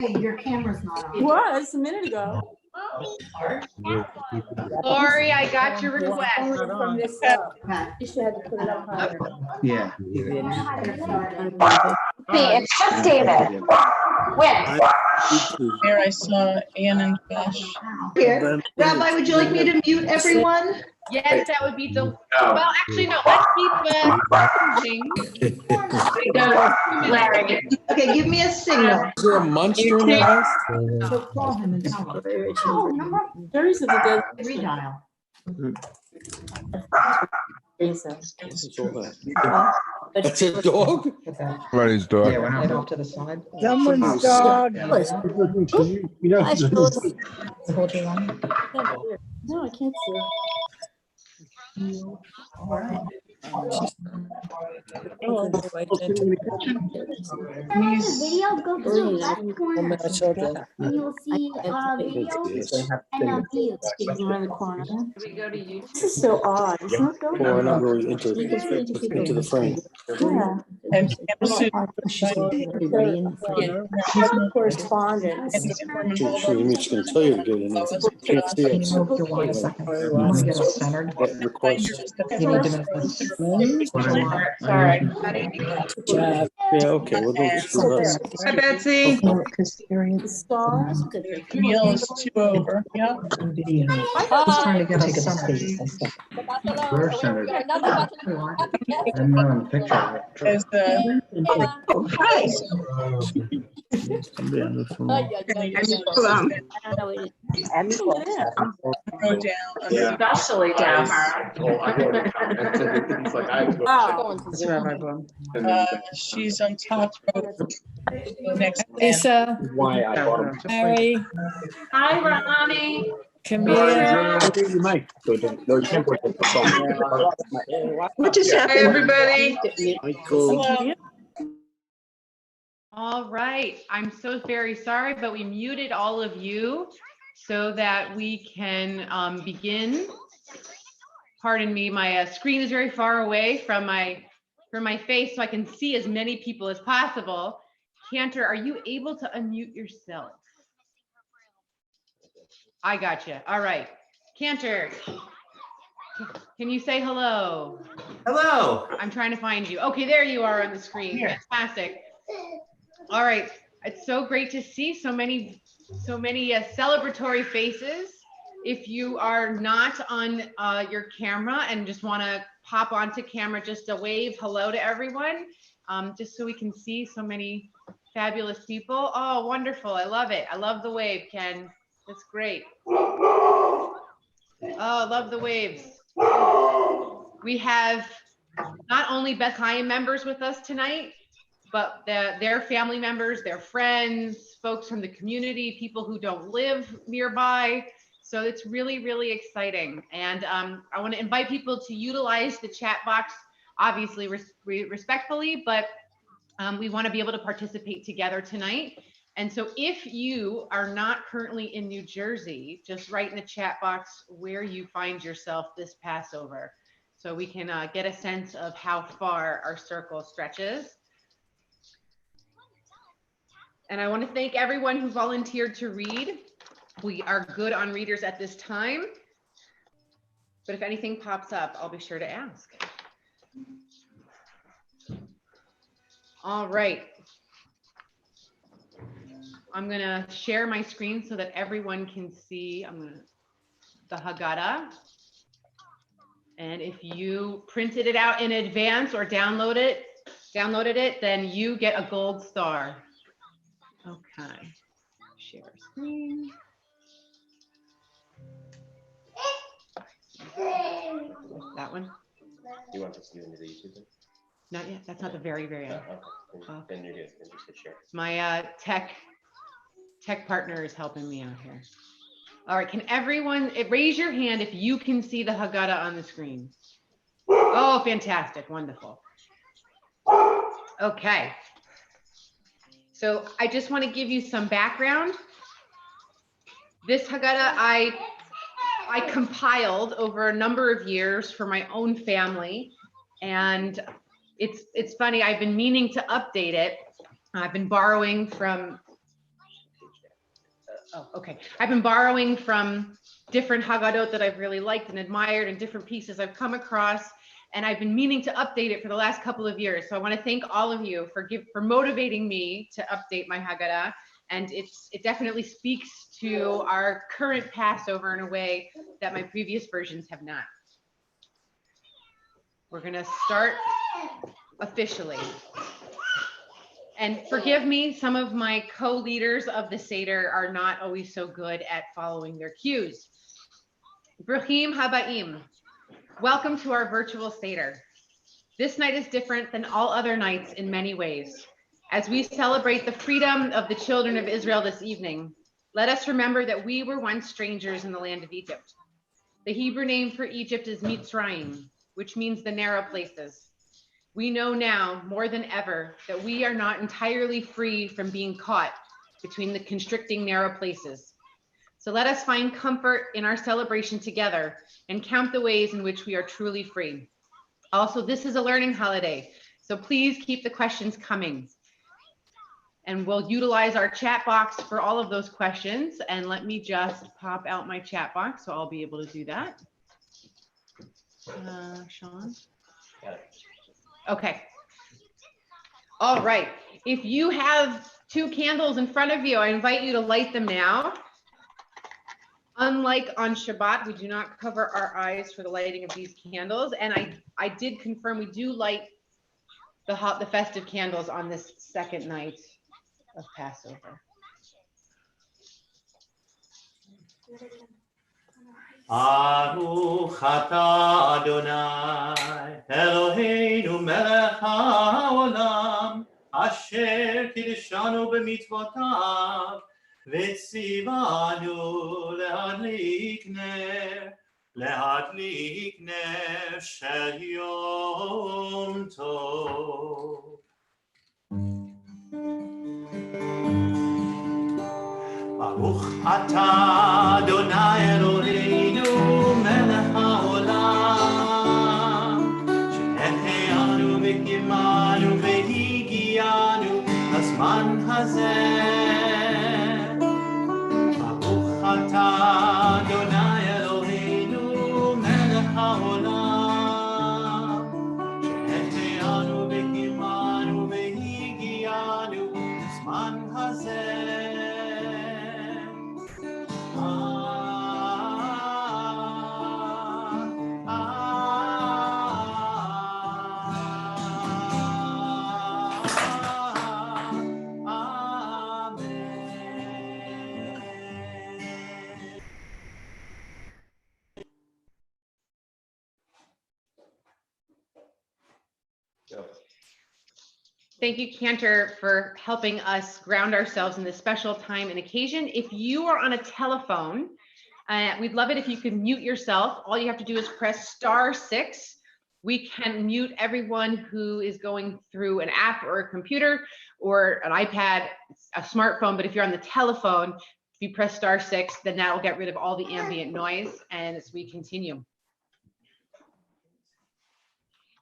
Hey, your camera's not on. It was a minute ago. Lori, I got your request. From this, you should have to put it up higher. Yeah. It's just David. When? There I saw Ann and Josh. Here, Rabbi, would you like me to mute everyone? Yes, that would be the. Well, actually, no. Let's keep Larry. Okay, give me a signal. Is there a monster in the house? So call him and tell him. There's a dead Redial. That's a dog? Somebody's dog. Yeah, we're not Off to the side. Someone's dog. No, I can't see. Videos go to the left corner. And you will see videos and views. Around the corner. we go to YouTube. This is so odd. It's not going. Well, we're not really into the frame. Yeah. And Correspondence. She's just gonna tell you to get in there. Can't see it. Wait a second. I want to get it centered. That request. You need to make this. Sorry. Yeah, okay, we'll go through that. Hi, Betsy. Stars. Neil is 2 over. Yeah. Just trying to get us centered. We're centered. I'm not on the picture. As the Somebody on the phone. go down. Yeah. Especially down. That's Rabbi Boom. She's on top row next. Lisa, Why I bought him. Harry, Hi, Ronnie. Camilla. What just happened? Hi, everybody. Michael. All right. I'm so very sorry, but we muted all of you so that we can begin. Pardon me, my screen is very far away from my face, so I can see as many people as possible. Cantor, are you able to unmute yourself? I got you. All right. Cantor, can you say hello? Hello. I'm trying to find you. Okay, there you are on the screen. Fantastic. All right. It's so great to see so many celebratory faces. If you are not on your camera and just want to pop onto camera, just to wave hello to everyone, just so we can see so many fabulous people. Oh, wonderful. I love it. I love the wave, Ken. That's great. Oh, I love the waves. We have not only Beth Chaim members with us tonight, but their family members, their friends, folks from the community, people who don't live nearby. So it's really, really exciting. And I want to invite people to utilize the chat box, obviously respectfully, but we want to be able to participate together tonight. And so if you are not currently in New Jersey, just write in the chat box where you find yourself this Passover, so we can get a sense of how far our circle stretches. And I want to thank everyone who volunteered to read. We are good on readers at this time, but if anything pops up, I'll be sure to ask. All right. I'm gonna share my screen so that everyone can see the Haggadah. And if you printed it out in advance or downloaded it, then you get a gold star. Okay, share screen. That one? You want this to go into the YouTube thing? Not yet. That's not the very end. Okay. Then you're good. Then just hit share. My tech partner is helping me out here. All right. Can everyone raise your hand if you can see the Haggadah on the screen? Oh, fantastic. Wonderful. Okay. So I just want to give you some background. This Haggadah I compiled over a number of years for my own family, and it's funny. I've been meaning to update it. I've been borrowing from Oh, okay. I've been borrowing from different Haggadot that I've really liked and admired, and different pieces I've come across, and I've been meaning to update it for the last couple of years. So I want to thank all of you for motivating me to update my Haggadah, and it definitely speaks to our current Passover in a way that my previous versions have not. We're going to start officially. And forgive me, some of my co-leaders of the Seder are not always so good at following their cues. Bruchim Habaim, welcome to our virtual Seder. This night is different than all other nights in many ways. As we celebrate the freedom of the children of Israel this evening, let us remember that we were once strangers in the land of Egypt. The Hebrew name for Egypt is Mitzrayim, which means the narrow places. We know now more than ever that we are not entirely free from being caught between the constricting narrow places. So let us find comfort in our celebration together and count the ways in which we are truly free. Also, this is a learning holiday, so please keep the questions coming. And we'll utilize our chat box for all of those questions. And let me just pop out my chat box so I'll be able to do that. Sean? Got it. Okay. All right. If you have 2 candles in front of you, I invite you to light them now. Unlike on Shabbat, we do not cover our eyes for the lighting of these candles. And I did confirm we do light the festive candles on this second night of Passover. Baruch atah Adonai Eloheinu melech haolam asher kiddushanu b'mitzvotav v'tzivanu להדליק נר של יום טוב. ברוך אתה אדוני אלוהינו מלך העולם שהחיינו וקיימנו והגיענו לזמן הזה. ברוך אתה אדוני אלוהינו מלך העולם שהחיינו וקיימנו והגיענו לזמן הזה. Thank you, Cantor, for helping us ground ourselves in this special time and occasion. If you are on a telephone, we'd love it if you could mute yourself. All you have to do is press *6. We can mute everyone who is going through an app or a computer or an iPad, a smartphone. But if you're on the telephone, if you press *6, then that will get rid of all the ambient noise. And as we continue,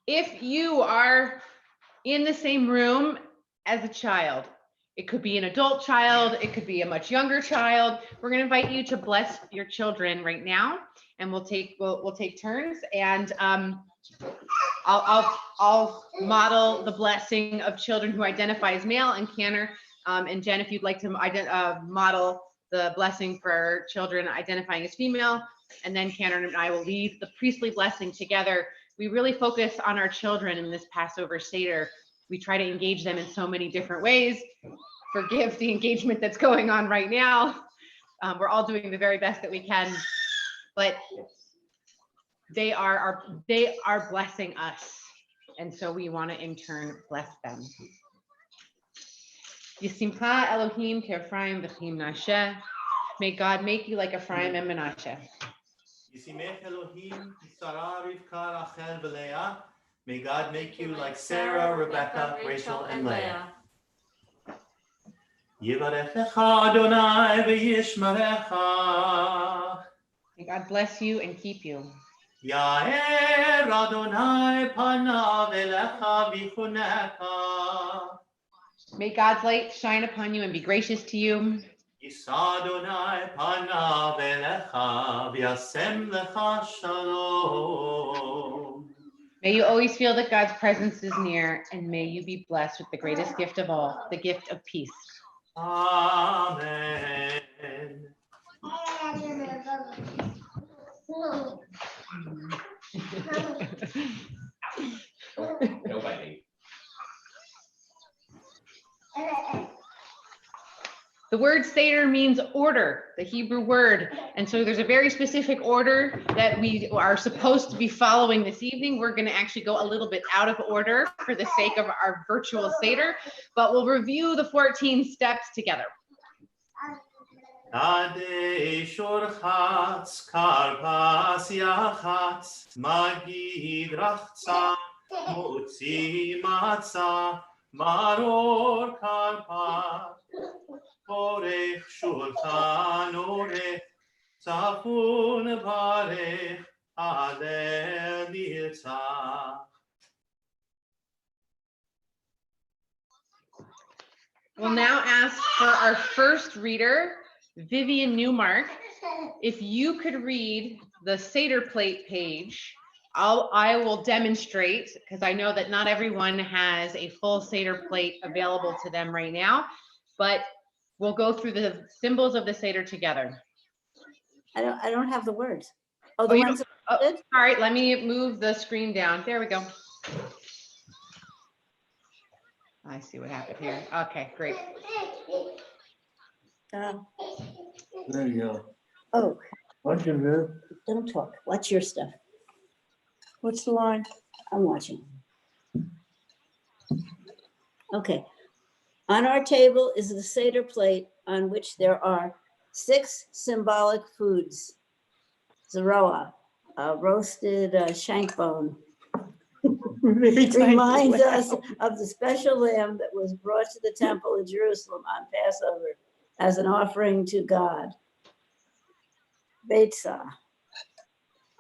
if you are in the same room as a child, it could be an adult child, it could be a much younger child, we're going to invite you to bless your children right now, and we'll take turns, and I'll model the blessing of children who identify as male, and Cantor and Jen, if you'd like to model the blessing for children identifying as female, and then Cantor and I will lead the priestly blessing together. We really focus on our children in this Passover Seder. We try to engage them in so many different ways. Forgive the engagement that's going on right now. We're all doing the very best that we can, but they are blessing us, and so we want to in turn bless them. Yisimcha Elohim ke'Ephraim v'chim Menashe. May God make you like Ephraim and Menashe. Yisimech Elohim Sarah, Rivka, Rachel, Leah. May God make you like Sarah, Rebecca, Rachel, and Leah. Yivarechecha Adonai v'yishmerecha. May God bless you and keep you. Ya'er Adonai panav elecha v'chuneka. May God's light shine upon you and be gracious to you. יישא אדוני פניו אליך וישם לך שלום. May you always feel that God's presence is near, and may you be blessed with the greatest gift of all, the gift of peace. Amen. No biting. The word Seder means order, the Hebrew word. And so there's a very specific order that we are supposed to be following this evening. We're going to actually go a little bit out of order for the sake of our virtual Seder, but we'll review the 14 steps together. Ade shorchatz karpas yachatz magid rachza mutzi matza maror karpas orech shulchan orech tzafun barech alel nirtzach. We'll now ask for our first reader, Vivian Newmark. If you could read the Seder plate page, I will demonstrate, because I know that not everyone has a full Seder plate available to them right now, but we'll go through the symbols of the Seder together. I don't have the words. Oh, the you ones. don't- oh, all right, let me move the screen down. There we go. I see what happened here. Okay, great. There you go. Oh, Watching this. don't talk. Watch your stuff. What's the line? I'm watching. Okay. On our table is the Seder plate on which there are 6 symbolic foods. Zeroa, a roasted shank bone, reminds us of the special lamb that was brought to the temple in Jerusalem on Passover as an offering to God. Beitzah,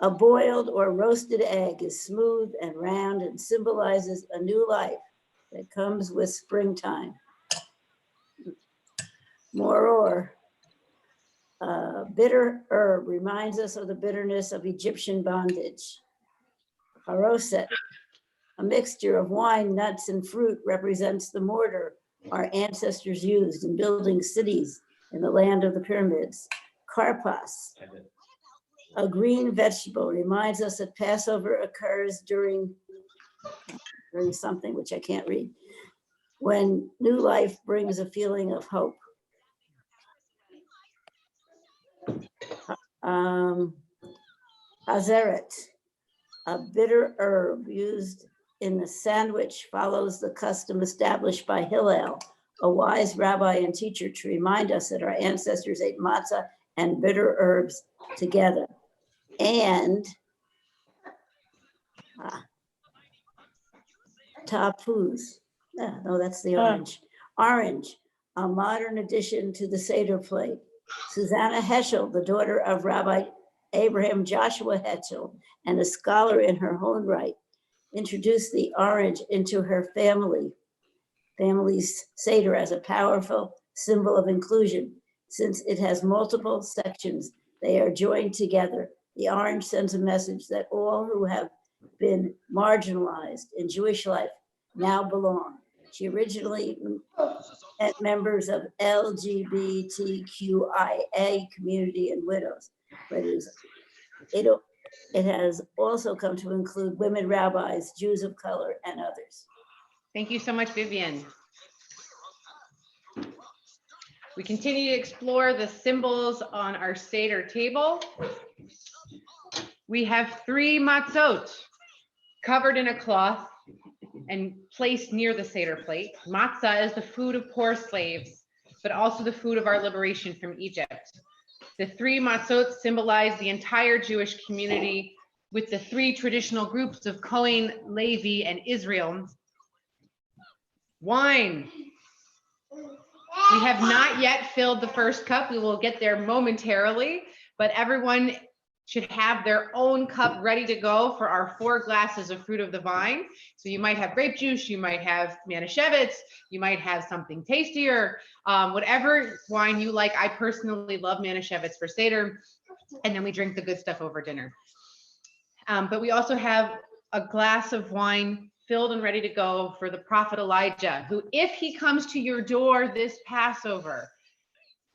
a boiled or roasted egg, is smooth and round and symbolizes a new life that comes with springtime. Moror, a bitter herb, reminds us of the bitterness of Egyptian bondage. Haroset, a mixture of wine, nuts, and fruit, represents the mortar our ancestors used in building cities in the land of the pyramids. Karpas, a green vegetable, reminds us that Passover occurs during something which I can't read, when new life brings a feeling of hope. Hazeret, a bitter herb used in the sandwich, follows the custom established by Hillel, a wise rabbi and teacher, to remind us that our ancestors ate matzah and bitter herbs together. And tapuz, no, that's the orange. Orange, a modern addition to the Seder plate. Susanna Heschel, the daughter of Rabbi Abraham Joshua Heschel, and a scholar in her own right, introduced the orange into her family's Seder as a powerful symbol of inclusion. Since it has multiple sections, they are joined together. The orange sends a message that all who have been marginalized in Jewish life now belong. She originally met members of LGBTQIA community and widows, but it has also come to include women rabbis, Jews of color, and others. Thank you so much, Vivian. We continue to explore the symbols on our Seder table. We have 3 matzot covered in a cloth and placed near the Seder plate. Matzah is the food of poor slaves, but also the food of our liberation from Egypt. The 3 matzot symbolize the entire Jewish community, with the 3 traditional groups of Cohen, Levi, and Israel. Wine. We have not yet filled the first cup. We will get there momentarily, but everyone should have their own cup ready to go for our 4 glasses of fruit of the vine. So you might have grape juice, you might have Manischewitz, you might have something tastier, whatever wine you like. I personally love Manischewitz for Seder, and then we drink the good stuff over dinner. But we also have a glass of wine filled and ready to go for the prophet Elijah, who, if he comes to your door this Passover,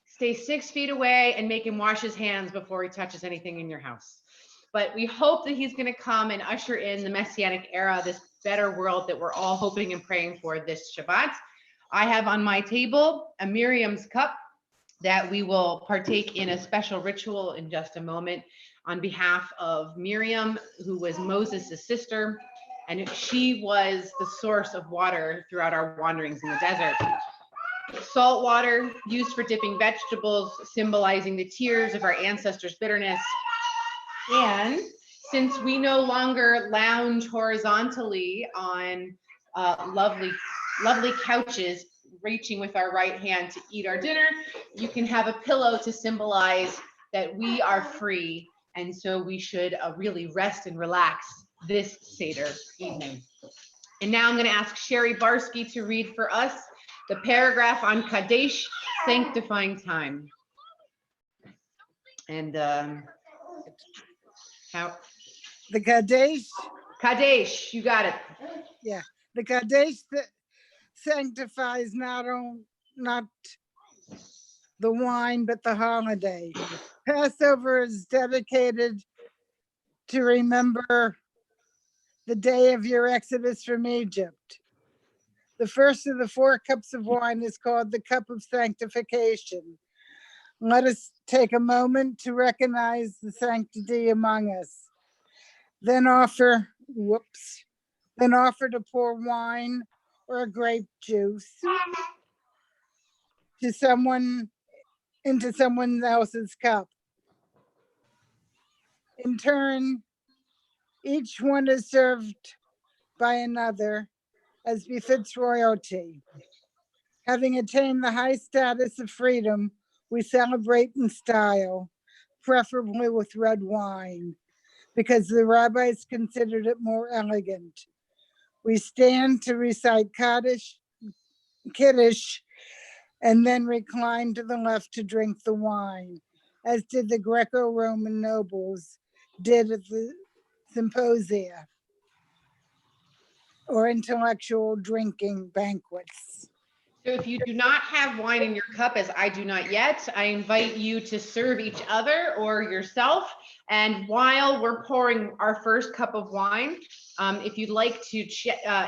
stay 6 feet away and make him wash his hands before he touches anything in your house. But we hope that he's going to come and usher in the Messianic era, this better world that we're all hoping and praying for this Shabbat. I have on my table a Miriam's cup that we will partake in a special ritual in just a moment on behalf of Miriam, who was Moses' sister, and she was the source of water throughout our wanderings in the desert. Salt water used for dipping vegetables, symbolizing the tears of our ancestors' bitterness. And since we no longer lounge horizontally on lovely couches, reaching with our right hand to eat our dinner, you can have a pillow to symbolize that we are free. And so we should really rest and relax this Seder evening. And now I'm going to ask Sherry Barsky to read for us the paragraph on Kadesh, sanctifying time. And how? The Kadesh? Kadesh, you got it. Yeah, the Kadesh sanctifies not the wine, but the holiday. Passover is dedicated to remember the day of your exodus from Egypt. The first of the 4 cups of wine is called the cup of sanctification. Let us take a moment to recognize the sanctity among us. Then offer to pour wine or grape juice into someone else's cup. In turn, each one is served by another as befits royalty. Having attained the high status of freedom, we celebrate in style, preferably with red wine, because the rabbis considered it more elegant. We stand to recite Kiddush, and then recline to the left to drink the wine, as did the Greco-Roman nobles did at the symposia or intellectual drinking banquets. So if you do not have wine in your cup, as I do not yet, I invite you to serve each other or yourself. And while we're pouring our first cup of wine, if you'd like to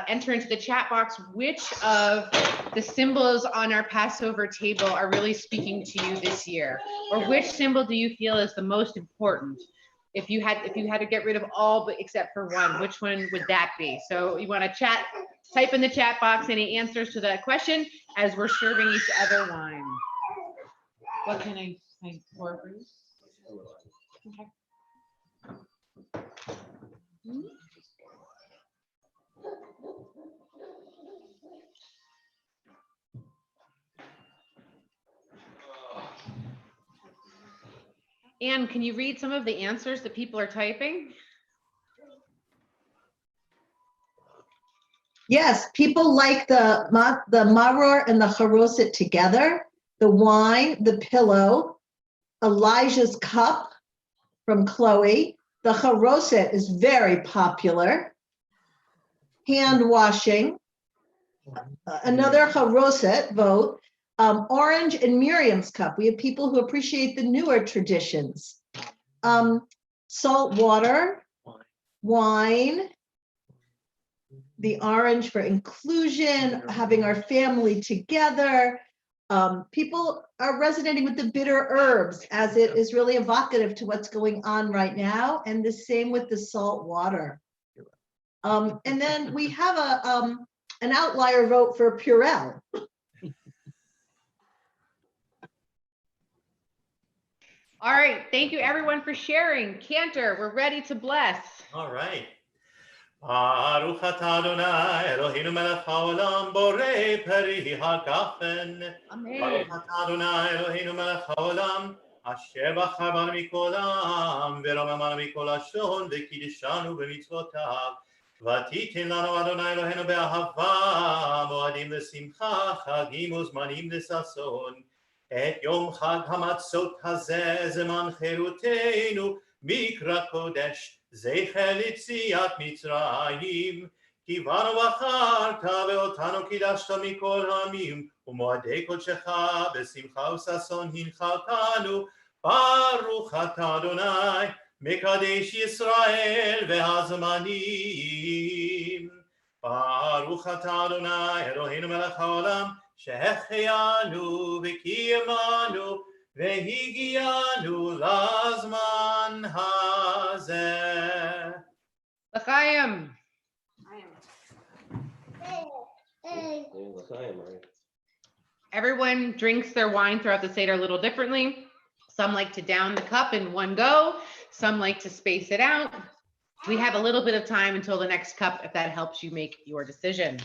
enter into the chat box, which of the symbols on our Passover table are really speaking to you this year? Or which symbol do you feel is the most important? If you had to get rid of all but except for one, which one would that be? So you want to type in the chat box any answers to that question as we're serving each other wine. What can I pour for you? Okay. Anne, can you read some of the answers that people are typing? Yes, people like the maror and the charoset together, the wine, the pillow, Elijah's cup from Chloe. The charoset is very popular. Hand washing, another charoset vote. Orange and Miriam's cup. We have people who appreciate the newer traditions. Salt water, wine, the orange for inclusion, having our family together. People are resonating with the bitter herbs as it is really evocative to what's going on right now, and the same with the salt water. And then we have an outlier vote for Purell. All right, thank you everyone for sharing. Cantor, we're ready to bless. All right. Baruch atah Adonai Eloheinu melech haolam borei peri hagafen. Amen. Baruch atah Adonai Eloheinu melech haolam אשר בחר בנו מכל העם, ורוממנו מכל לשון, וקידשנו במצוותיו. ותיתן לנו אדוני אלוהינו באהבה, מועדים לשמחה, חגים וזמנים לששון. את יום חג המצות הזה, זמן חירותנו, מקרא קודש, זכר ליציאת מצרים. כי בנו בחרת ואותנו קידשת מכל העמים, ומועדי קודשך בשמחה וששון הנחלתנו. ברוך אתה אדוני מקדש ישראל והזמנים. ברוך אתה אדוני אלוהינו מלך העולם, שהחיינו וקיימנו והגיענו לזמן הזה. Chaim. Everyone drinks their wine throughout the Seder a little differently. Some like to down the cup in one go. Some like to space it out. We have a little bit of time until the next cup if that helps you make your decision.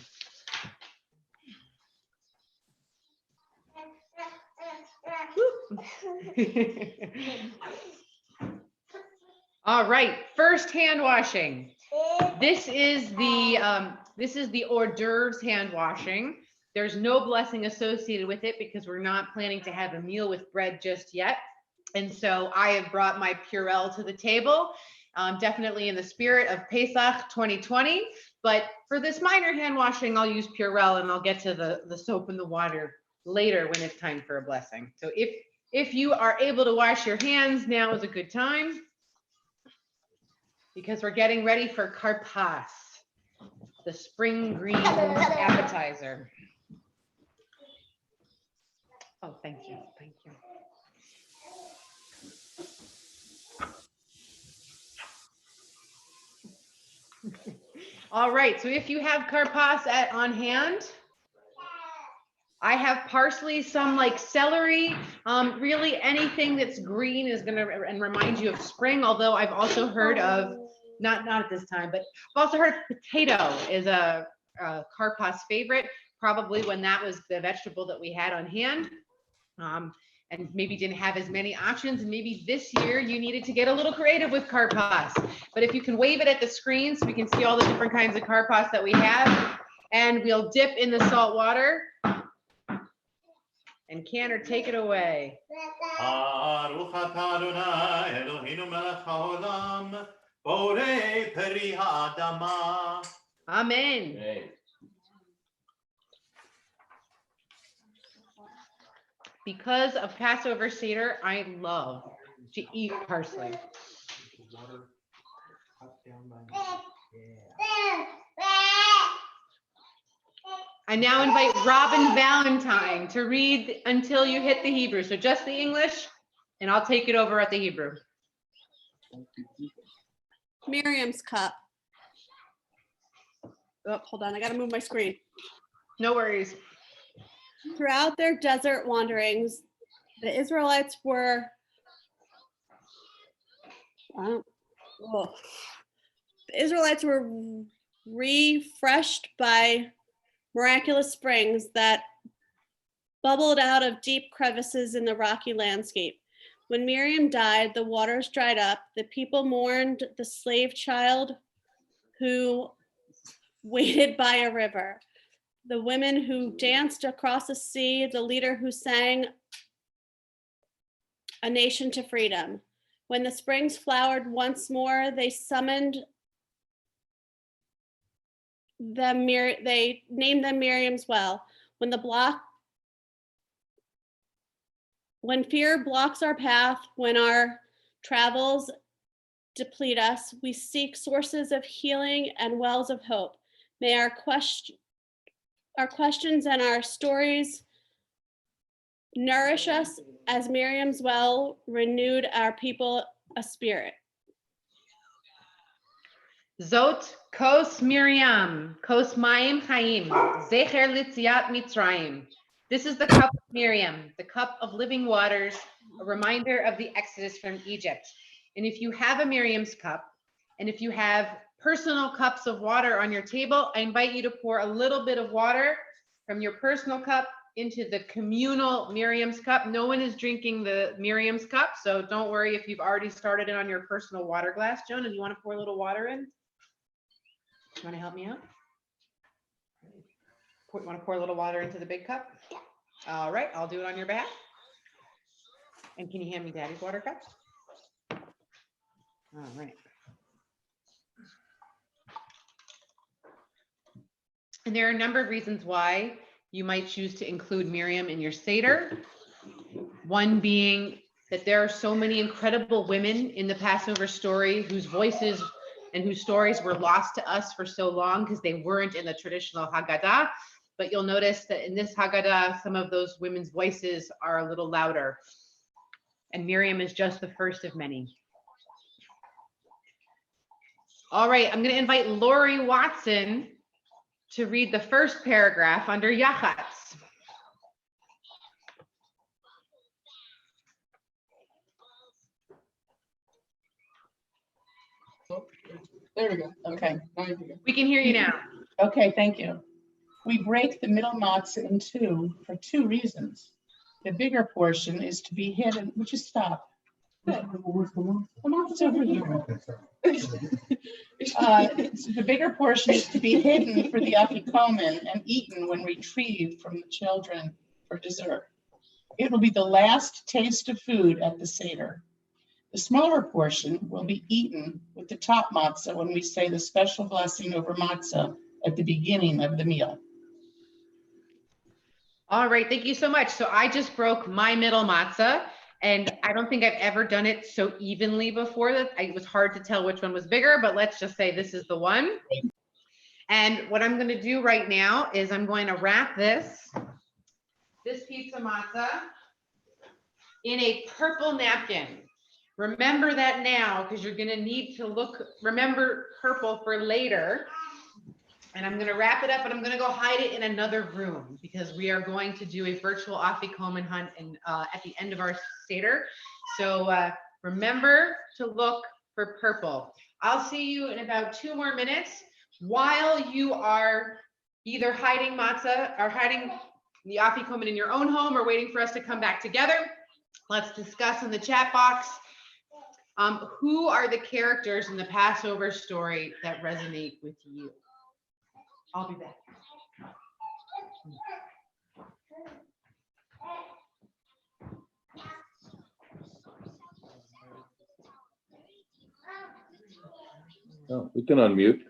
All right, first hand washing. This is the hors d'oeuvres hand washing. There's no blessing associated with it because we're not planning to have a meal with bread just yet. And so I have brought my Purell to the table, definitely in the spirit of Pesach 2020. But for this minor hand washing, I'll use Purell and I'll get to the soap and the water later when it's time for a blessing. So if you are able to wash your hands, now is a good time because we're getting ready for karpas, the spring green appetizer. Oh, thank you. Thank you. All right, so if you have karpas on hand, I have parsley, some like celery, really anything that's green is gonna and remind you of spring, although I've also heard of, not at this time, but I've also heard potato is a karpas favorite, probably when that was the vegetable that we had on hand. And maybe didn't have as many options, and maybe this year you needed to get a little creative with karpas. But if you can wave it at the screen so we can see all the different kinds of karpas that we have, and we'll dip in the salt water. And Cantor, take it away. Baruch atah Adonai Eloheinu melech haolam, borei peri ha'adama. Amen. Amen. Because of Passover Seder, I love to eat parsley. I now invite Robin Valentine to read until you hit the Hebrew. So just the English, and I'll take it over at the Hebrew. Miriam's cup. Oh, hold on, I gotta move my screen. No worries. Throughout their desert wanderings, the Israelites were refreshed by miraculous springs that bubbled out of deep crevices in the rocky landscape. When Miriam died, the waters dried up. The people mourned the slave child who waited by a river, the women who danced across the sea, the leader who sang a nation to freedom. When the springs flowered once more, they summoned them, they named them Miriam's well. When fear blocks our path, when our travels deplete us, we seek sources of healing and wells of hope. May our questions and our stories nourish us as Miriam's well renewed our people a spirit. Zot kos Miriam, kos mayim Chaim, zecher litziat Mitzrayim. This is the cup of Miriam, the cup of living waters, a reminder of the exodus from Egypt. And if you have a Miriam's cup, and if you have personal cups of water on your table, I invite you to pour a little bit of water from your personal cup into the communal Miriam's cup. No one is drinking the Miriam's cup, so don't worry if you've already started it on your personal water glass. Jonah, do you want to pour a little water in? You want to help me out? Want to pour a little water into the big cup? All right, I'll do it on your behalf. And can you hand me Daddy's water cup? All right. And there are a number of reasons why you might choose to include Miriam in your Seder. One being that there are so many incredible women in the Passover story whose voices and whose stories were lost to us for so long because they weren't in the traditional Haggadah. But you'll notice that in this Haggadah, some of those women's voices are a little louder. And Miriam is just the first of many. All right, I'm going to invite Lori Watson to read the first paragraph under Yachatz. There we go. Okay. We can hear you now. Okay, thank you. We break the middle matzah in two for two reasons. The bigger portion is to be hidden. Would you stop? The matzah's over here. The bigger portion is to be hidden for the afikomen and eaten when retrieved from the children for dessert. It will be the last taste of food at the Seder. The smaller portion will be eaten with the top matzah when we say the special blessing over matzah at the beginning of the meal. All right, thank you so much. So I just broke my middle matzah, and I don't think I've ever done it so evenly before that it was hard to tell which one was bigger, but let's just say this is the one. And what I'm gonna do right now is I'm going to wrap this pizza matzah in a purple napkin. Remember that now, because you're gonna need to remember purple for later. And I'm gonna wrap it up, and I'm gonna go hide it in another room because we are going to do a virtual afikomen hunt at the end of our Seder. So remember to look for purple. I'll see you in about 2 more minutes while you are either hiding matzah or hiding the afikomen in your own home or waiting for us to come back together. Let's discuss in the chat box who are the characters in the Passover story that resonate with you. I'll be back. Oh, we can unmute.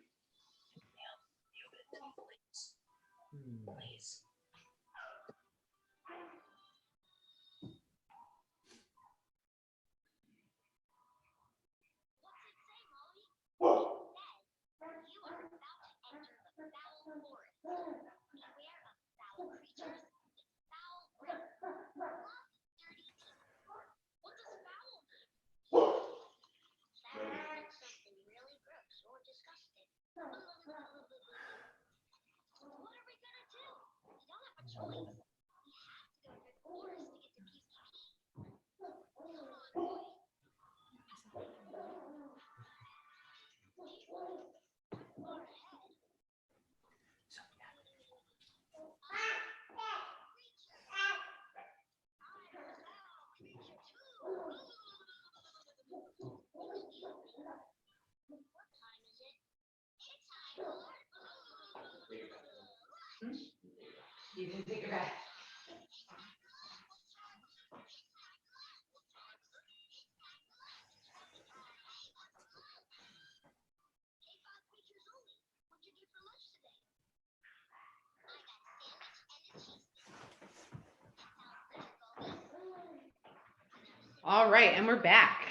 You can take it back. All right, and we're back.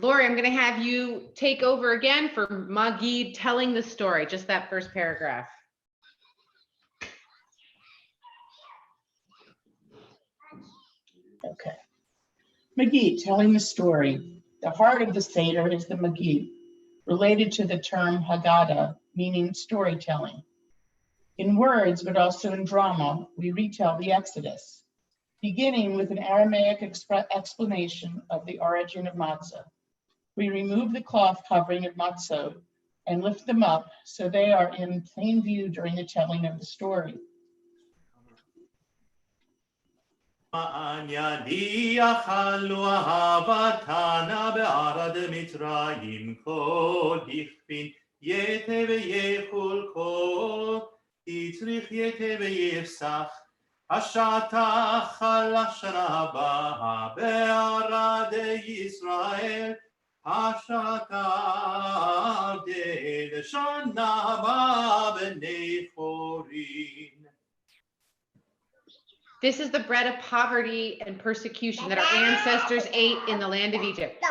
Lori, I'm going to have you take over again for Magid telling the story, just that first paragraph. Okay. Magid, telling the story. The heart of the Seder is the Magid, related to the term Haggadah, meaning storytelling. In words, but also in drama, we retell the Exodus, beginning with an Aramaic explanation of the origin of matzah. We remove the cloth covering of matzah and lift them up so they are in plain view during the telling of the story. מענייני אכלנו אהבתנה בארד מצרים כל דכפין יתה ויכול כל תצריך יתה ויפסח השטח על השנה הבאה בארד ישראל השטח לשנה הבאה בני חורין. This is the bread of poverty and persecution that our ancestors ate in the land of Egypt.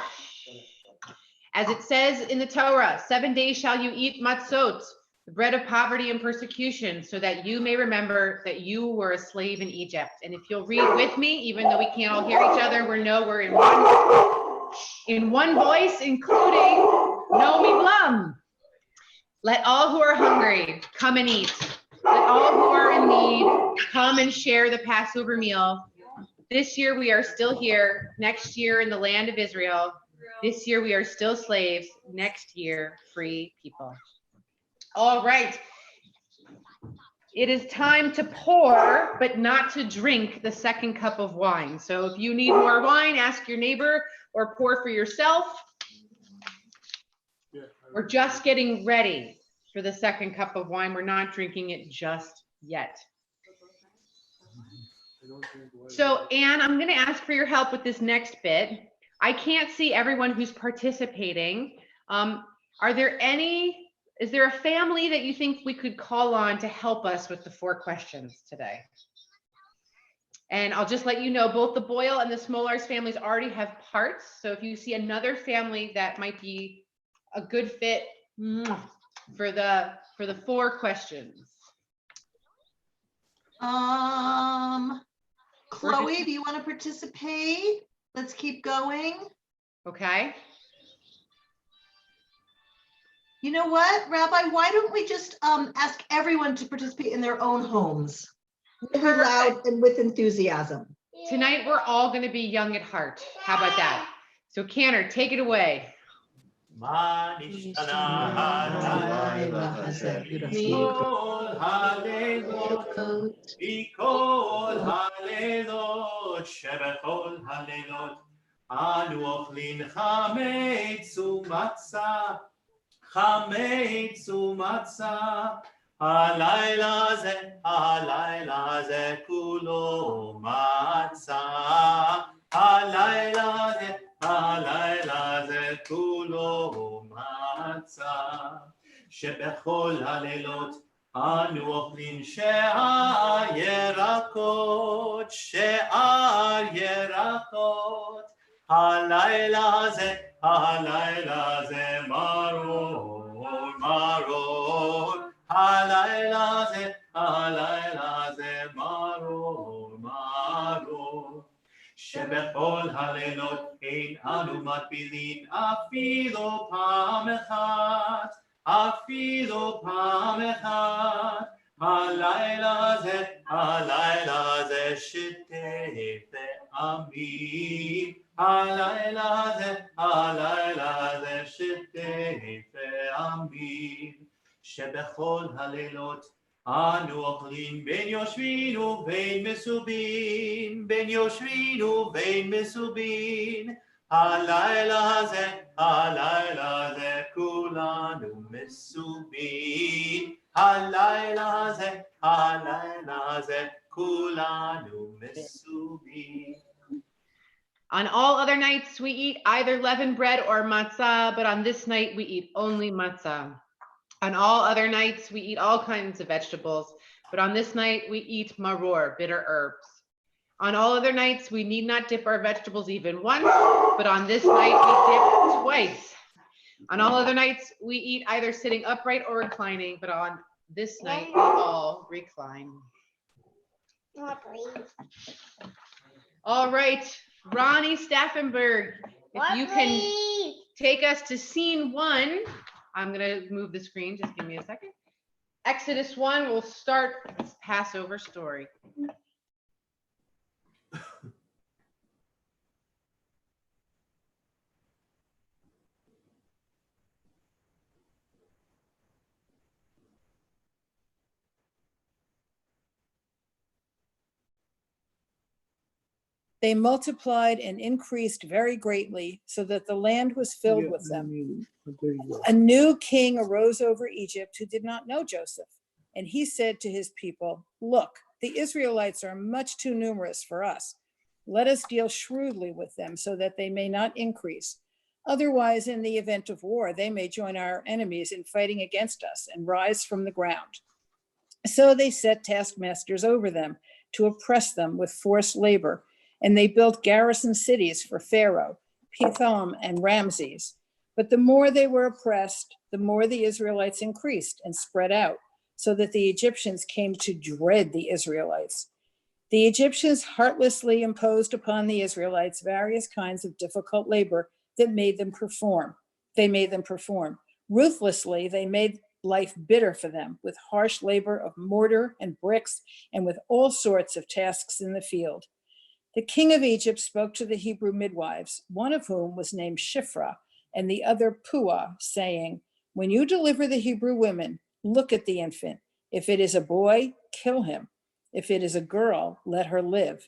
As it says in the Torah, 7 days shall you eat matzot, the bread of poverty and persecution, so that you may remember that you were a slave in Egypt. And if you'll read with me, even though we can't all hear each other, we're in one voice, including Nomi Blum. Let all who are hungry come and eat. Let all who are in need come and share the Passover meal. This year we are still here. Next year in the land of Israel. This year we are still slaves. Next year, free people. All right. It is time to pour, but not to drink the second cup of wine. So if you need more wine, ask your neighbor or pour for yourself. We're just getting ready for the second cup of wine. We're not drinking it just yet. So Anne, I'm going to ask for your help with this next bit. I can't see everyone who's participating. Is there a family that you think we could call on to help us with the 4 questions today? And I'll just let you know, both the Boyle and the Smolars families already have parts. So if you see another family that might be a good fit for the 4 questions. Chloe, do you want to participate? Let's keep going. Okay. You know what, Rabbi, why don't we just ask everyone to participate in their own homes? Really loud and with enthusiasm. Tonight, we're all going to be young at heart. How about that? So Canner, take it away. מה נשתנה הלילה הזה מכל הלילות, מכל הלילות, שבכל הלילות אנו אוכלים חמץ ומצה, חמץ ומצה. הלילה הזה כולו מצה, הלילה הזה כולו מצה, שבכל הלילות אנו אוכלים שאר ירקות, שאר ירקות. הלילה הזה מרור, מרור. הלילה הזה מרור, מרור. שבכל הלילות אין אנו מטבילים אפילו פעם אחת, אפילו פעם אחת. הלילה הזה שתף ועמים, הלילה הזה שתף ועמים. שבכל הלילות אנו אוכלים בין יושבין ובין מסובין, בין יושבין ובין מסובין. הלילה הזה כולנו מסובין, הלילה הזה כולנו מסובין. On all other nights, we eat either leavened bread or matzah, but on this night, we eat only matzah. On all other nights, we eat all kinds of vegetables, but on this night, we eat maror, bitter herbs. On all other nights, we need not dip our vegetables even once, but on this night, we dip twice. On all other nights, we eat either sitting upright or reclining, but on this night, we all recline. All right, Ronnie Staffenberg, if you can take us to scene 1. I'm going to move the screen. Just give me a second. Exodus 1, we'll start this Passover story. They multiplied and increased very greatly, so that the land was filled with them. A new king arose over Egypt who did not know Joseph. And he said to his people, "Look, the Israelites are much too numerous for us. Let us deal shrewdly with them so that they may not increase. Otherwise, in the event of war, they may join our enemies in fighting against us and rise from the ground." So they set taskmasters over them to oppress them with forced labor. And they built garrison cities for Pharaoh, Pithom and Ramses. But the more they were oppressed, the more the Israelites increased and spread out, so that the Egyptians came to dread the Israelites. The Egyptians heartlessly imposed upon the Israelites various kinds of difficult labor that made them perform. Ruthlessly, they made life bitter for them with harsh labor of mortar and bricks and with all sorts of tasks in the field. The king of Egypt spoke to the Hebrew midwives, one of whom was named Shiphrah and the other Puah, saying, "When you deliver the Hebrew women, look at the infant. If it is a boy, kill him. If it is a girl, let her live."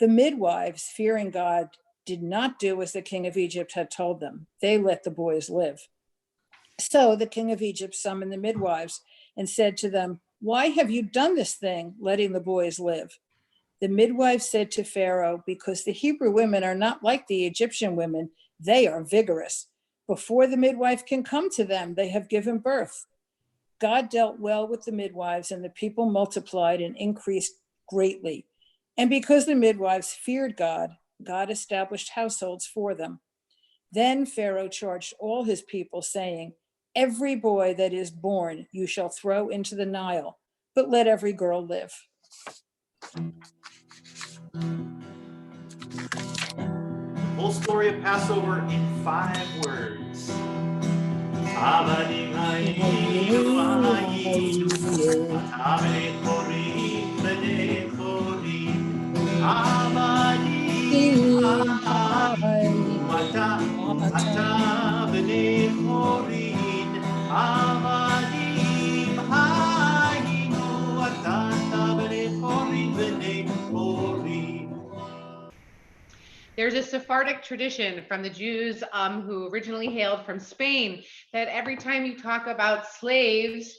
The midwives, fearing God, did not do as the king of Egypt had told them. They let the boys live. So the king of Egypt summoned the midwives and said to them, "Why have you done this thing, letting the boys live?" The midwives said to Pharaoh, "Because the Hebrew women are not like the Egyptian women. They are vigorous. Before the midwife can come to them, they have given birth." God dealt well with the midwives, and the people multiplied and increased greatly. And because the midwives feared God, God established households for them. Then Pharaoh charged all his people, saying, "Every boy that is born you shall throw into the Nile, but let every girl live." Whole story of Passover in 5 words. There's a Sephardic tradition from the Jews who originally hailed from Spain that every time you talk about slaves,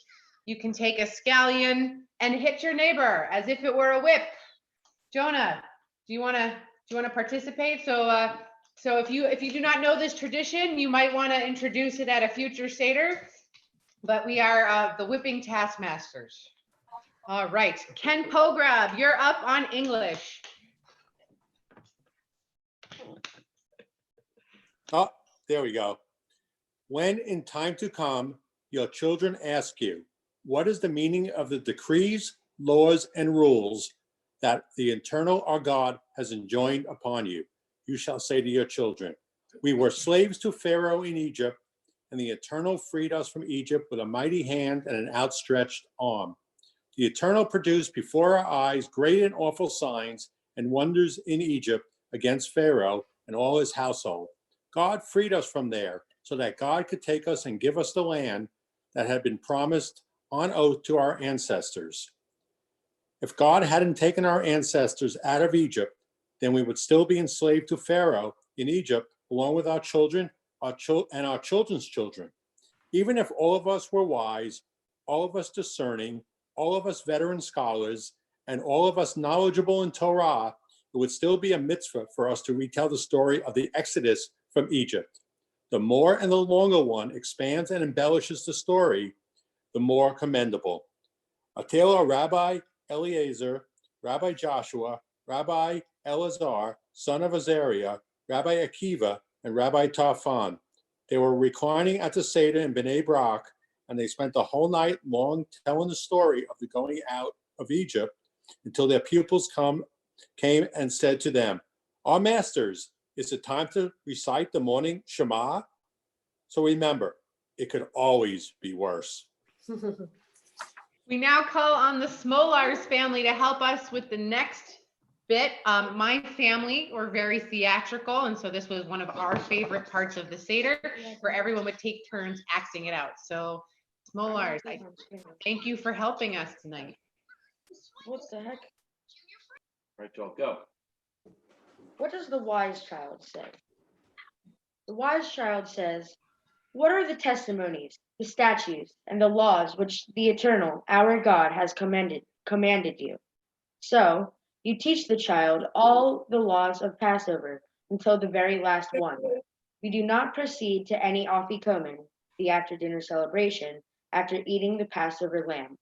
you can take a scallion and hit your neighbor as if it were a whip. Jonah, do you want to participate? So if you do not know this tradition, you might want to introduce it at a future Seder. But we are the whipping taskmasters. All right, Ken Pograb, you're up on English. Oh, there we go. When in time to come, your children ask you, what is the meaning of the decrees, laws, and rules that the eternal our God has enjoined upon you? You shall say to your children, we were slaves to Pharaoh in Egypt, and the Eternal freed us from Egypt with a mighty hand and an outstretched arm. The Eternal produced before our eyes great and awful signs and wonders in Egypt against Pharaoh and all his household. God freed us from there so that God could take us and give us the land that had been promised on oath to our ancestors. If God hadn't taken our ancestors out of Egypt, then we would still be enslaved to Pharaoh in Egypt, along with our children, and our children's children. Even if all of us were wise, all of us discerning, all of us veteran scholars, and all of us knowledgeable in Torah, it would still be a mitzvah for us to retell the story of the Exodus from Egypt. The more and the longer one expands and embellishes the story, the more commendable. A tale of Rabbi Eliezer, Rabbi Joshua, Rabbi Elazar, son of Azariah, Rabbi Akiva, and Rabbi Tarfon. They were reclining at the Seder in Bnei Brak, and they spent the whole night long telling the story of the going out of Egypt until their pupils came and said to them, "Our masters, is it time to recite the morning Shema?" So remember, it could always be worse. We now call on the Smolars family to help us with the next bit. My family were very theatrical, and so this was one of our favorite parts of the Seder, where everyone would take turns acting it out. So Smolars, thank you for helping us tonight. What the heck? All right, Joel, go. What does the wise child say? The wise child says, "What are the testimonies, the statutes, and the laws which the Eternal, our God, has commanded you?" So you teach the child all the laws of Passover until the very last one. You do not proceed to any afikomen, the after dinner celebration, after eating the Passover lamb.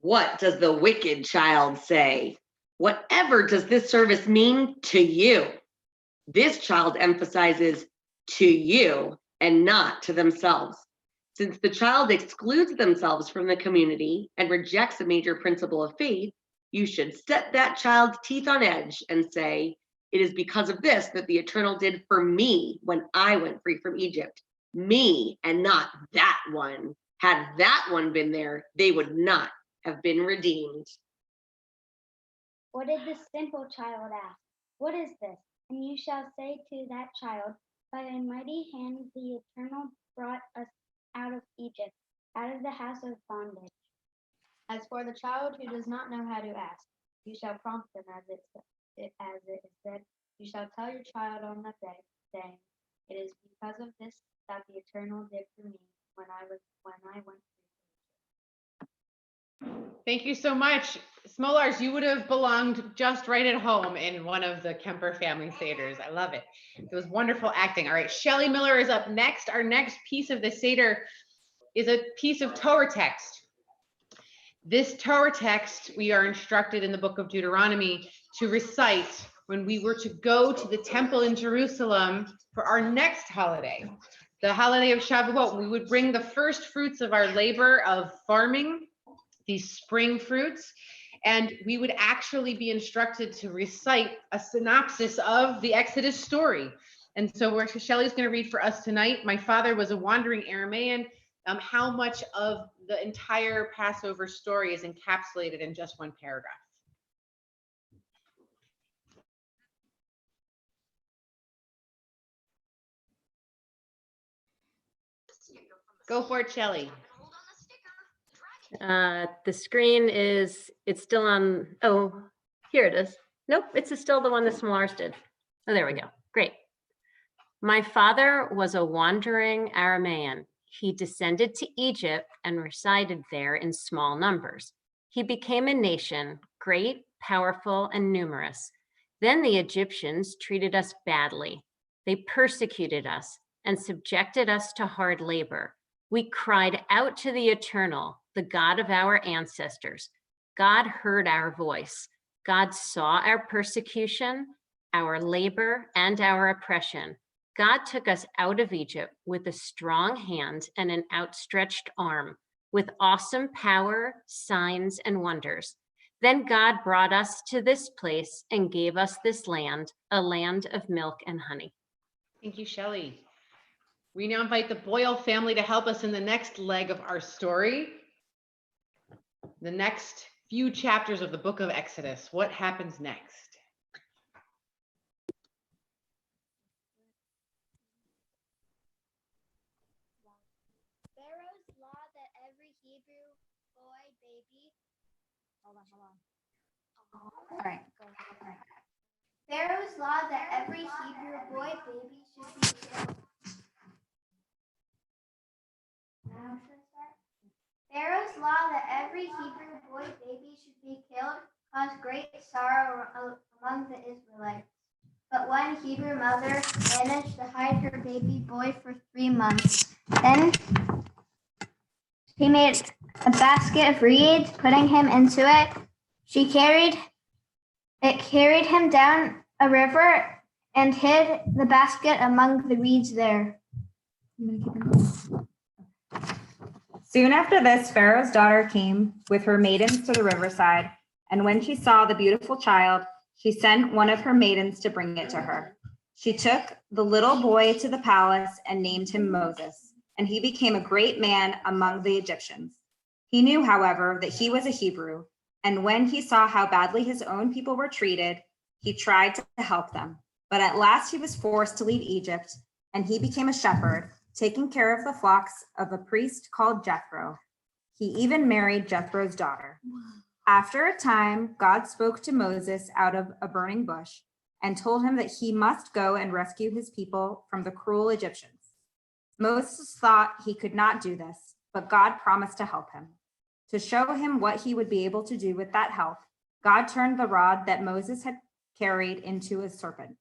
What does the wicked child say? Whatever does this service mean to you? This child emphasizes to you and not to themselves. Since the child excludes themselves from the community and rejects a major principle of faith, you should set that child's teeth on edge and say, "It is because of this that the Eternal did for me when I went free from Egypt. Me and not that one. Had that one been there, they would not have been redeemed." What did the simple child ask? What is this? And you shall say to that child, "By a mighty hand the Eternal brought us out of Egypt, out of the house of bondage." As for the child who does not know how to ask, you shall prompt them as it is said, you shall tell your child on that day, saying, "It is because of this that the Eternal did for me when I went free." Thank you so much. Smolars, you would have belonged just right at home in one of the Kemper family Seders. I love it. It was wonderful acting. All right, Shelley Miller is up next. Our next piece of the Seder is a piece of Torah text. This Torah text, we are instructed in the book of Deuteronomy to recite when we were to go to the temple in Jerusalem for our next holiday, the holiday of Shavuot. We would bring the first fruits of our labor of farming, these spring fruits, and we would actually be instructed to recite a synopsis of the Exodus story. And so Shelley's going to read for us tonight. My father was a wandering Aramaean. How much of the entire Passover story is encapsulated in just one paragraph? Go for it, Shelley. The screen it's still on. Oh, here it is. Nope, it's still the one that Smolars did. Oh, there we go. Great. My father was a wandering Aramaean. He descended to Egypt and resided there in small numbers. He became a nation, great, powerful, and numerous. Then the Egyptians treated us badly. They persecuted us and subjected us to hard labor. We cried out to the Eternal, the God of our ancestors. God heard our voice. God saw our persecution, our labor, and our oppression. God took us out of Egypt with a strong hand and an outstretched arm, with awesome power, signs, and wonders. Then God brought us to this place and gave us this land, a land of milk and honey. Thank you, Shelley. We now invite the Boyle family to help us in the next leg of our story, the next few chapters of the book of Exodus. What happens next? Pharaoh's law that every Hebrew boy, baby. Hold on. All right. Pharaoh's law that every Hebrew boy, baby should be killed. Pharaoh's law that every Hebrew boy, baby should be killed caused great sorrow among the Israelites. But one Hebrew mother managed to hide her baby boy for 3 months. Then she made a basket of reeds, putting him into it. It carried him down a river and hid the basket among the reeds there. Soon after this, Pharaoh's daughter came with her maidens to the riverside, and when she saw the beautiful child, she sent one of her maidens to bring it to her. She took the little boy to the palace and named him Moses, and he became a great man among the Egyptians. He knew, however, that he was a Hebrew, and when he saw how badly his own people were treated, he tried to help them. But at last he was forced to leave Egypt, and he became a shepherd, taking care of the flocks of a priest called Jethro. He even married Jethro's daughter. After a time, God spoke to Moses out of a burning bush and told him that he must go and rescue his people from the cruel Egyptians. Moses thought he could not do this, but God promised to help him. To show him what he would be able to do with that help, God turned the rod that Moses had carried into a serpent.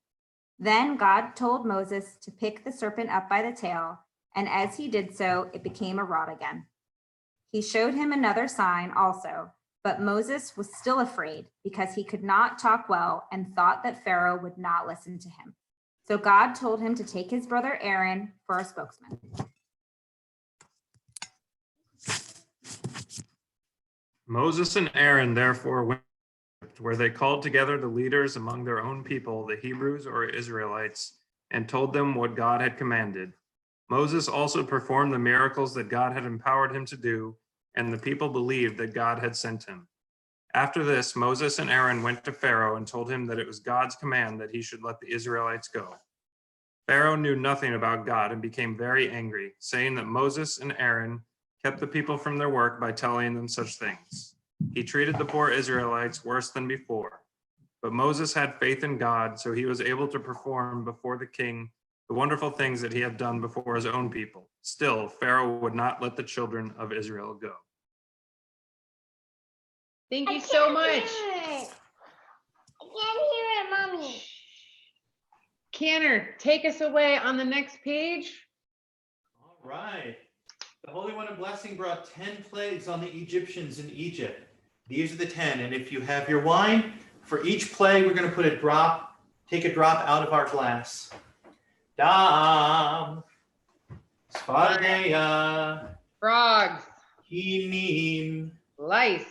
Then God told Moses to pick the serpent up by the tail, and as he did so, it became a rod again. He showed him another sign also, but Moses was still afraid because he could not talk well and thought that Pharaoh would not listen to him. So God told him to take his brother Aaron for a spokesman. Moses and Aaron therefore went to Egypt, where they called together the leaders among their own people, the Hebrews or Israelites, and told them what God had commanded. Moses also performed the miracles that God had empowered him to do, and the people believed that God had sent him. After this, Moses and Aaron went to Pharaoh and told him that it was God's command that he should let the Israelites go. Pharaoh knew nothing about God and became very angry, saying that Moses and Aaron kept the people from their work by telling them such things. He treated the poor Israelites worse than before. But Moses had faith in God, so he was able to perform before the king the wonderful things that he had done before his own people. Still, Pharaoh would not let the children of Israel go. Thank you so much. I can't hear it, Mommy. Canner, take us away on the next page. All right. The Holy One of Blessing brought 10 plagues on the Egyptians in Egypt. These are the 10. And if you have your wine, for each plague, we're going to put a drop, take a drop out of our glass. Dam, Sfardeya, Frogs, Kinim, lice,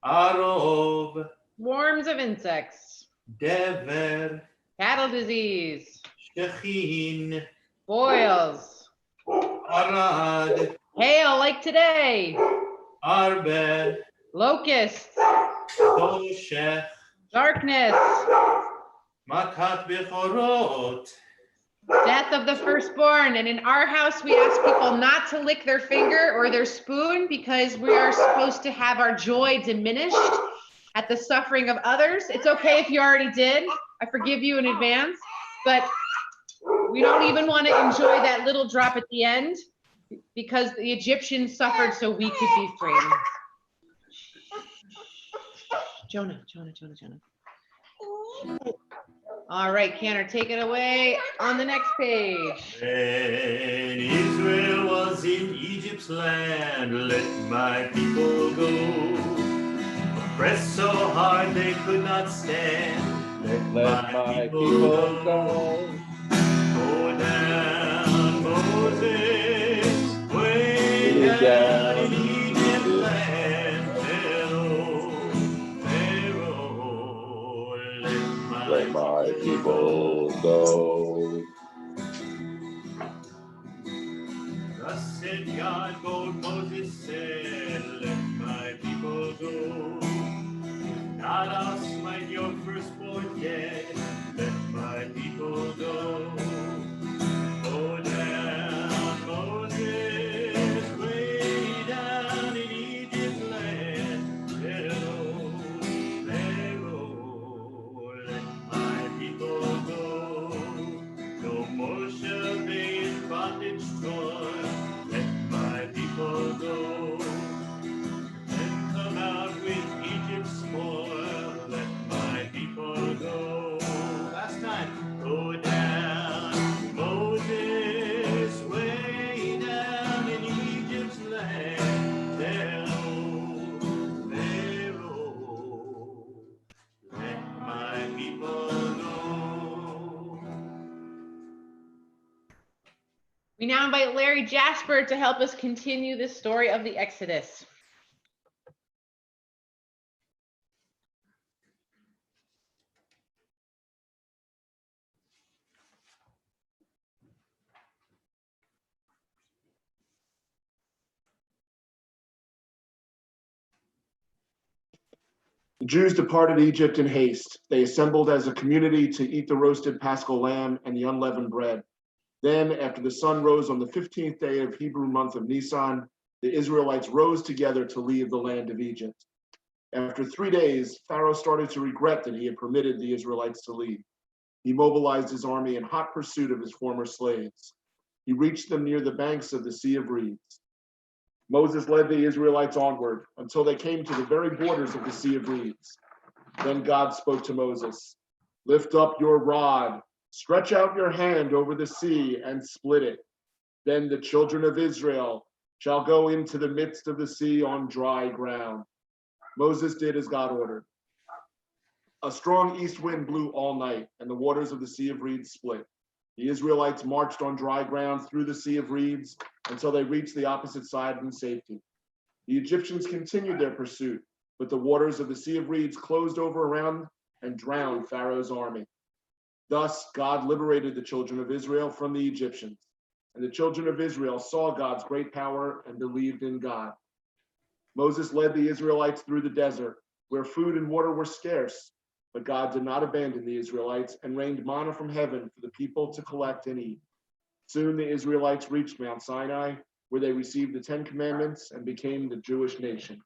Arov, swarms of insects, Dever, cattle disease, Shechin, boils, Arad, hail like today, Arbe, locusts, Toshech, darkness, Makat Bechorot, death of the firstborn. And in our house, we ask people not to lick their finger or their spoon because we are supposed to have our joy diminished at the suffering of others. It's okay if you already did. I forgive you in advance, but we don't even want to enjoy that little drop at the end because the Egyptians suffered so we could be free. Jonah. All right, Canner, take it away on the next page. When Israel was in Egypt's land, let my people go. Oppressed so hard they could not stand, let my people go. Go down, Moses, way down in Egypt's land. Pharaoh, let my people go. Thus said God, bold Moses said, let my people go. Not I'll smite your firstborn dead, let my people go. Go down, Moses, way down in Egypt's land. Pharaoh, let my people go. No more shall they in bondage toil, let my people go. And come out with Egypt's spoil, let my people go. Last time, go down, Moses, way down in Egypt's land. Pharaoh, let my people go. We now invite Larry Jasper to help us continue the story of the Exodus. The Jews departed Egypt in haste. They assembled as a community to eat the roasted Paschal lamb and the unleavened bread. Then, after the sun rose on the 15th day of Hebrew month of Nisan, the Israelites rose together to leave the land of Egypt. After 3 days, Pharaoh started to regret that he had permitted the Israelites to leave. He mobilized his army in hot pursuit of his former slaves. He reached them near the banks of the Sea of Reeds. Moses led the Israelites onward until they came to the very borders of the Sea of Reeds. Then God spoke to Moses, "Lift up your rod, stretch out your hand over the sea and split it. Then the children of Israel shall go into the midst of the sea on dry ground." Moses did as God ordered. A strong east wind blew all night, and the waters of the Sea of Reeds split. The Israelites marched on dry ground through the Sea of Reeds until they reached the opposite side in safety. The Egyptians continued their pursuit, but the waters of the Sea of Reeds closed over around and drowned Pharaoh's army. Thus, God liberated the children of Israel from the Egyptians, and the children of Israel saw God's great power and believed in God. Moses led the Israelites through the desert, where food and water were scarce, but God did not abandon the Israelites and rained manna from heaven for the people to collect and eat. Soon the Israelites reached Mount Sinai, where they received the 10 Commandments and became the Jewish nation.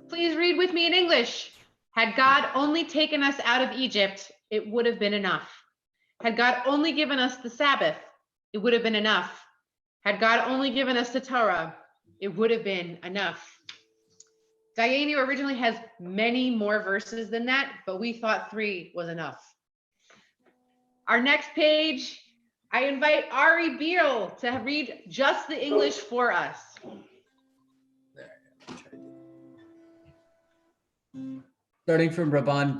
Please read with me in English. Had God only taken us out of Egypt, it would have been enough. Had God only given us the Sabbath, it would have been enough. Had God only given us the Torah, it would have been enough. Dayenu originally has many more verses than that, but we thought 3 was enough. Our next page, I invite Ari Beal to read just the English for us. Starting from Rabban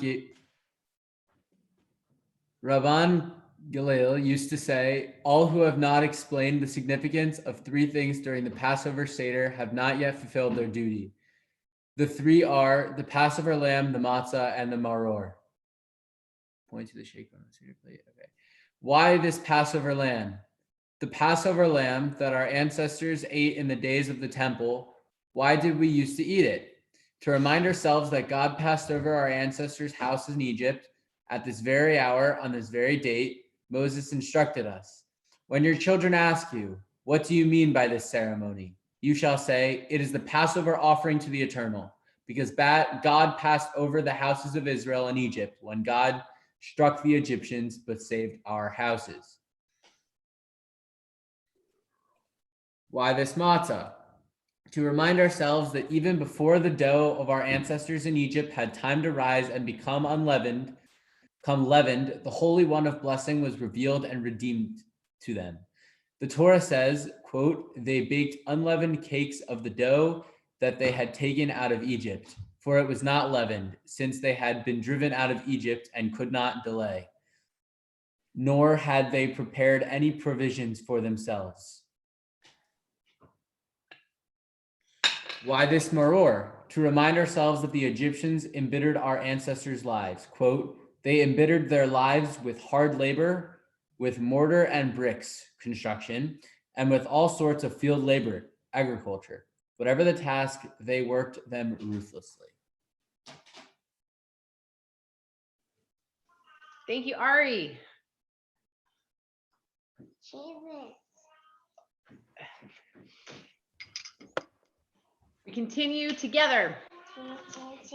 Galil used to say, "All who have not explained the significance of 3 things during the Passover Seder have not yet fulfilled their duty. The 3 are the Passover lamb, the matzah, and the maror." Point to the shake on the Seder plate. Okay. Why this Passover lamb? The Passover lamb that our ancestors ate in the days of the temple, why did we used to eat it? To remind ourselves that God passed over our ancestors' houses in Egypt at this very hour, on this very date, Moses instructed us. When your children ask you, "What do you mean by this ceremony?" you shall say, "It is the Passover offering to the Eternal, because God passed over the houses of Israel in Egypt when God struck the Egyptians, but saved our houses." Why this matzah? To remind ourselves that even before the dough of our ancestors in Egypt had time to rise and become leavened, the Holy One of Blessing was revealed and redeemed to them. The Torah says, quote, "They baked unleavened cakes of the dough that they had taken out of Egypt, for it was not leavened, since they had been driven out of Egypt and could not delay. Nor had they prepared any provisions for themselves." Why this maror? To remind ourselves that the Egyptians embittered our ancestors' lives. Quote, "They embittered their lives with hard labor, with mortar and bricks construction, and with all sorts of field labor, agriculture. Whatever the task, they worked them ruthlessly." Thank you, Ari. We continue together.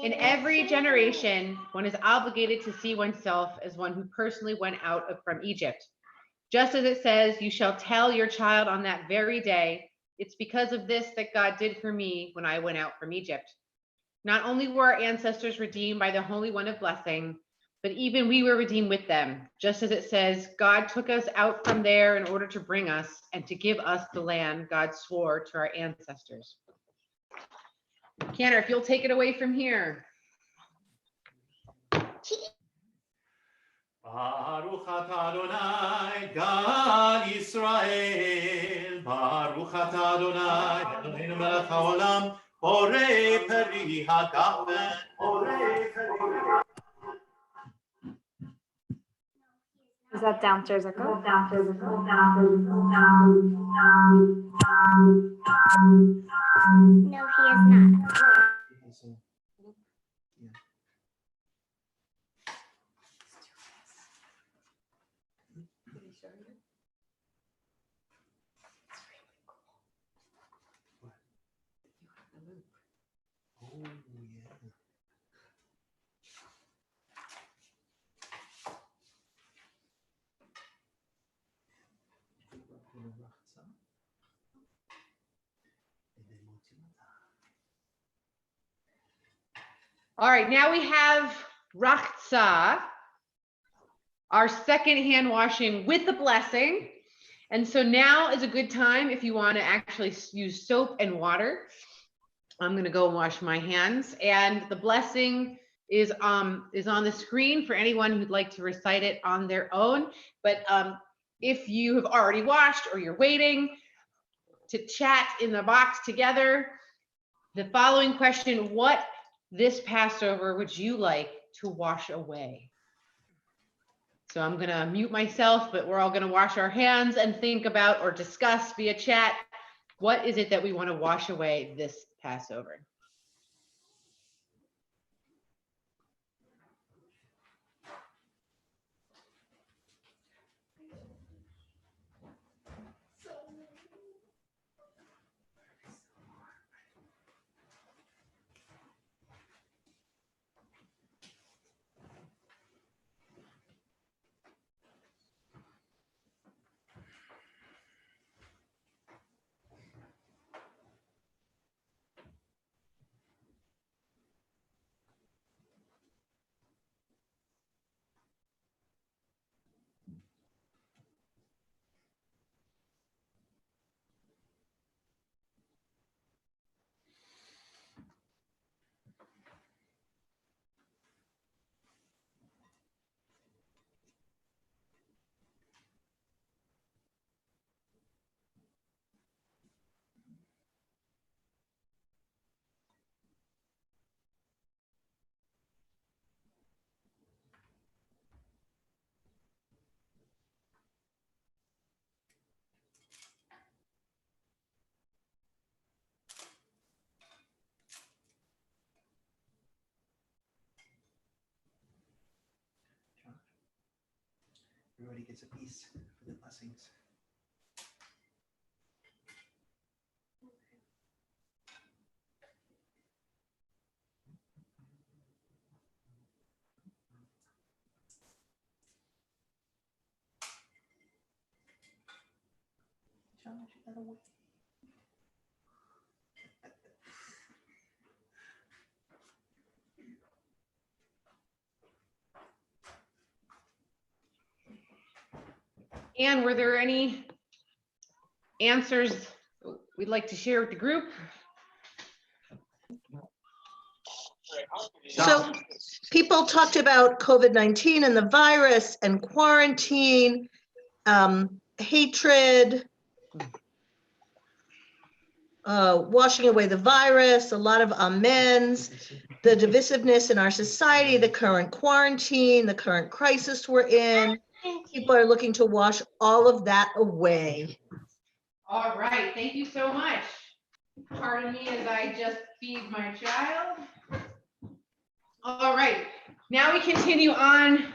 In every generation, one is obligated to see oneself as one who personally went out from Egypt. Just as it says, you shall tell your child on that very day, it's because of this that God did for me when I went out from Egypt. Not only were our ancestors redeemed by the Holy One of Blessing, but even we were redeemed with them. Just as it says, God took us out from there in order to bring us and to give us the land God swore to our ancestors. Cantor, if you'll take it away from here. Baruch atah Adonai, Gad Yisrael. Baruch atah Adonai, Eloheinu melech haolam, borei peri hagafen, borei peri. Is that downstairs echo? No, he is not. All right, now we have Rachza, our second hand washing with the blessing. And so now is a good time if you want to actually use soap and water. I'm going to go wash my hands, and the blessing is on the screen for anyone who'd like to recite it on their own. But if you have already washed or you're waiting to chat in the box together, the following question: what this Passover would you like to wash away? So I'm going to mute myself, but we're all going to wash our hands and think about or discuss via chat, what is it that we want to wash away this Passover? Everybody gets a piece for the blessings. And were there any answers we'd like to share with the group? So people talked about COVID-19 and the virus and quarantine, hatred, washing away the virus, a lot of amens, the divisiveness in our society, the current quarantine, the current crisis we're in. People are looking to wash all of that away. All right, thank you so much. Pardon me as I just feed my child. All right, now we continue on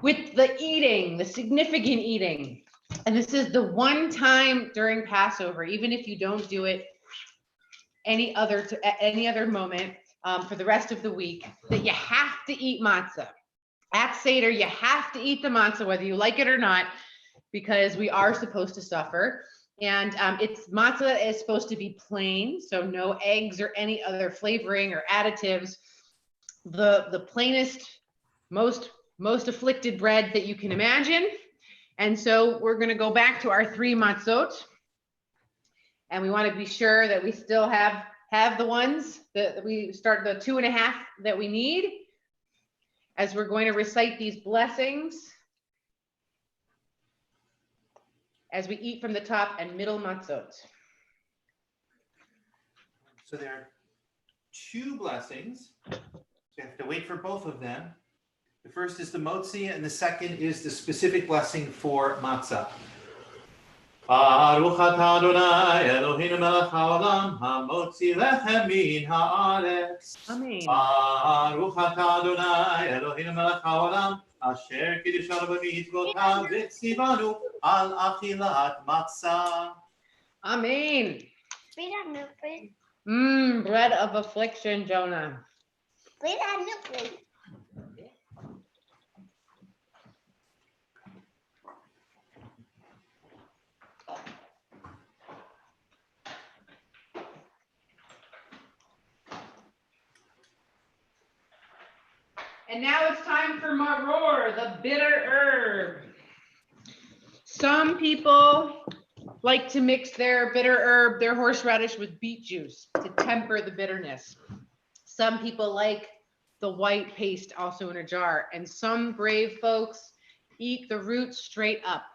with the eating, the significant eating. And this is the one time during Passover, even if you don't do it any other moment for the rest of the week that you have to eat matzah. At Seder, you have to eat the matzah, whether you like it or not, because we are supposed to suffer. And matzah is supposed to be plain, so no eggs or any other flavoring or additives. The plainest, most afflicted bread that you can imagine. And so we're going to go back to our 3 matzot, and we want to be sure that we still have the ones that we start the 2.5 that we need, as we're going to recite these blessings as we eat from the top and middle matzot. So there are 2 blessings. So you have to wait for both of them. The first is the motzi, and the second is the specific blessing for matzah. Baruch atah Adonai Eloheinu melech haolam hamotzi lechem min haaretz. Amen. Baruch atah Adonai Eloheinu melech haolam asher kiddushanu b'mitzvotav v'tzivanu al achilat matzah. Amen. Bread of affliction, Jonah. And now it's time for maror, the bitter herb. Some people like to mix their bitter herb, their horseradish, with beet juice to temper the bitterness. Some people like the white paste also in a jar, and some brave folks eat the root straight up.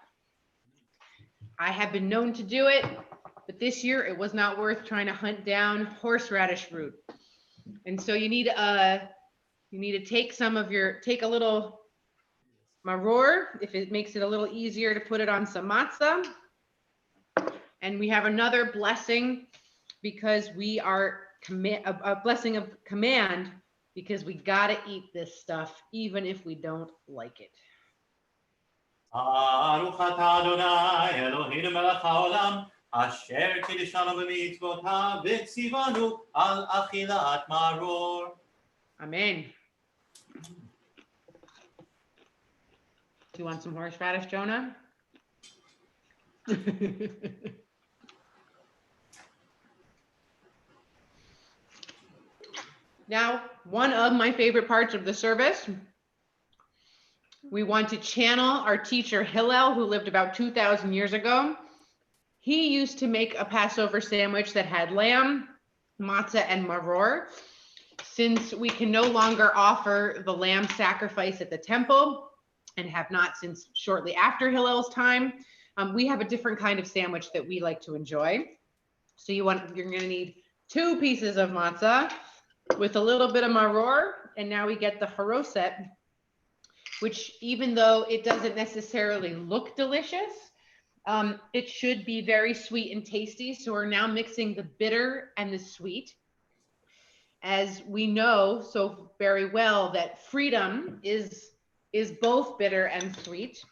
I have been known to do it, but this year it was not worth trying to hunt down horseradish root. And so you need to take a little maror, if it makes it a little easier to put it on some matzah. And we have another blessing because we are a blessing of command, because we gotta eat this stuff even if we don't like it. Baruch atah Adonai Eloheinu melech haolam asher kiddushanu b'mitzvotav v'tzivanu al achilat maror. Amen. Do you want some horseradish, Jonah? Now, one of my favorite parts of the service, we want to channel our teacher Hillel, who lived about 2,000 years ago. He used to make a Passover sandwich that had lamb, matzah, and maror. Since we can no longer offer the lamb sacrifice at the temple, and have not since shortly after Hillel's time, we have a different kind of sandwich that we like to enjoy. So you're going to need 2 pieces of matzah with a little bit of maror, and now we get the haroset, which, even though it doesn't necessarily look delicious, it should be very sweet and tasty. So we're now mixing the bitter and the sweet. As we know so very well that freedom is both bitter and sweet,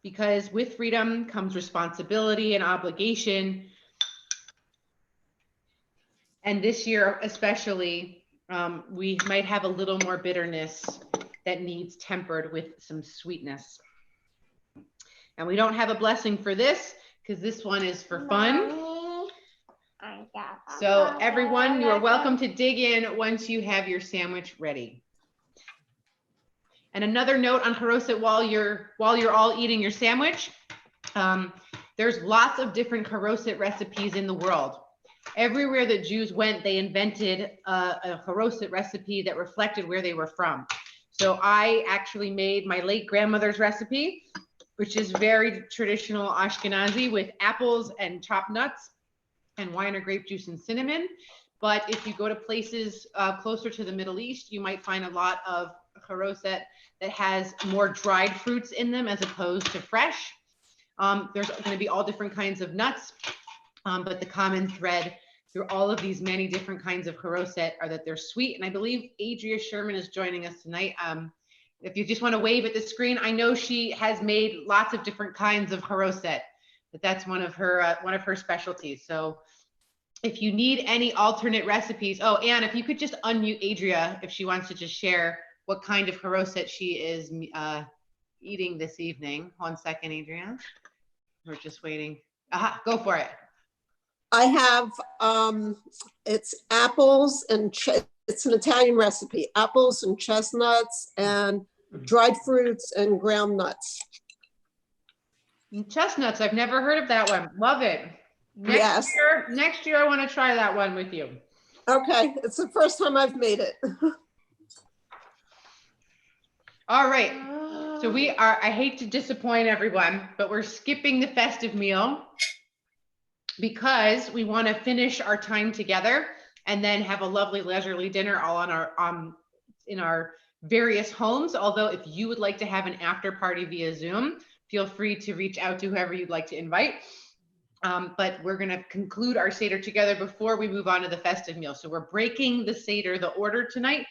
because with freedom comes responsibility and obligation. And this year especially, we might have a little more bitterness that needs tempered with some sweetness. And we don't have a blessing for this because this one is for fun. So everyone, you are welcome to dig in once you have your sandwich ready. And another note on haroset while you're all eating your sandwich, there's lots of different haroset recipes in the world. Everywhere that Jews went, they invented a haroset recipe that reflected where they were from. So I actually made my late grandmother's recipe, which is very traditional Ashkenazi, with apples and chopped nuts and wine or grape juice and cinnamon. But if you go to places closer to the Middle East, you might find a lot of haroset that has more dried fruits in them as opposed to fresh. There's going to be all different kinds of nuts, but the common thread through all of these many different kinds of haroset are that they're sweet. And I believe Adria Sherman is joining us tonight. If you just want to wave at the screen, I know she has made lots of different kinds of haroset, but that's one of her specialties. So If you need any alternate recipes, oh, Anne, if you could just unmute Adria if she wants to just share what kind of haroset she is eating this evening. 1 second, Adria. We're just waiting. Aha, go for it. I have, it's apples and, it's an Italian recipe, apples and chestnuts and dried fruits and ground nuts. Chestnuts, I've never heard of that one. Love it. Yes. Next year I want to try that one with you. Okay, it's the first time I've made it. All right, so we are, I hate to disappoint everyone, but we're skipping the festive meal because we want to finish our time together and then have a lovely leisurely dinner all on our in our various homes. Although if you would like to have an after party via Zoom, feel free to reach out to whoever you'd like to invite. But we're going to conclude our Seder together before we move on to the festive meal. So we're breaking the Seder, the order tonight,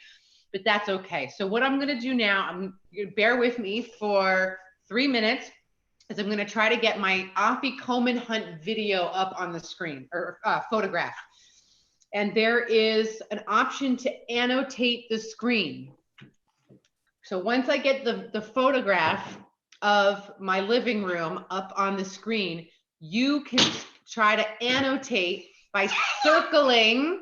but that's okay. So what I'm going to do now, bear with me for 3 minutes, is I'm going to try to get my Afikoman hunt video up on the screen, or photograph. And there is an option to annotate the screen. So once I get the photograph of my living room up on the screen, you can try to annotate by circling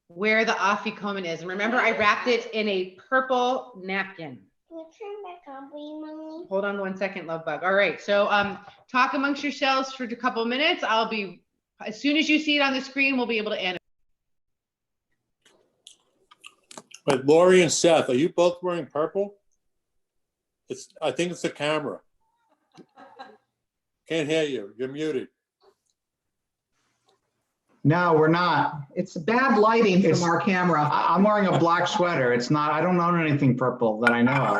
where the Afikoman is. And remember, I wrapped it in a purple napkin. Turn back on, please, Mommy. Hold on 1 second, love bug. All right, so talk amongst yourselves for a couple of minutes. I'll be, as soon as you see it on the screen, we'll be able to annotate. But Lori and Seth, are you both wearing purple? I think it's the camera. Can't hear you. You're muted. No, we're not. It's bad lighting from our camera. I'm wearing a black sweater. It's not, I don't own anything purple that I know of.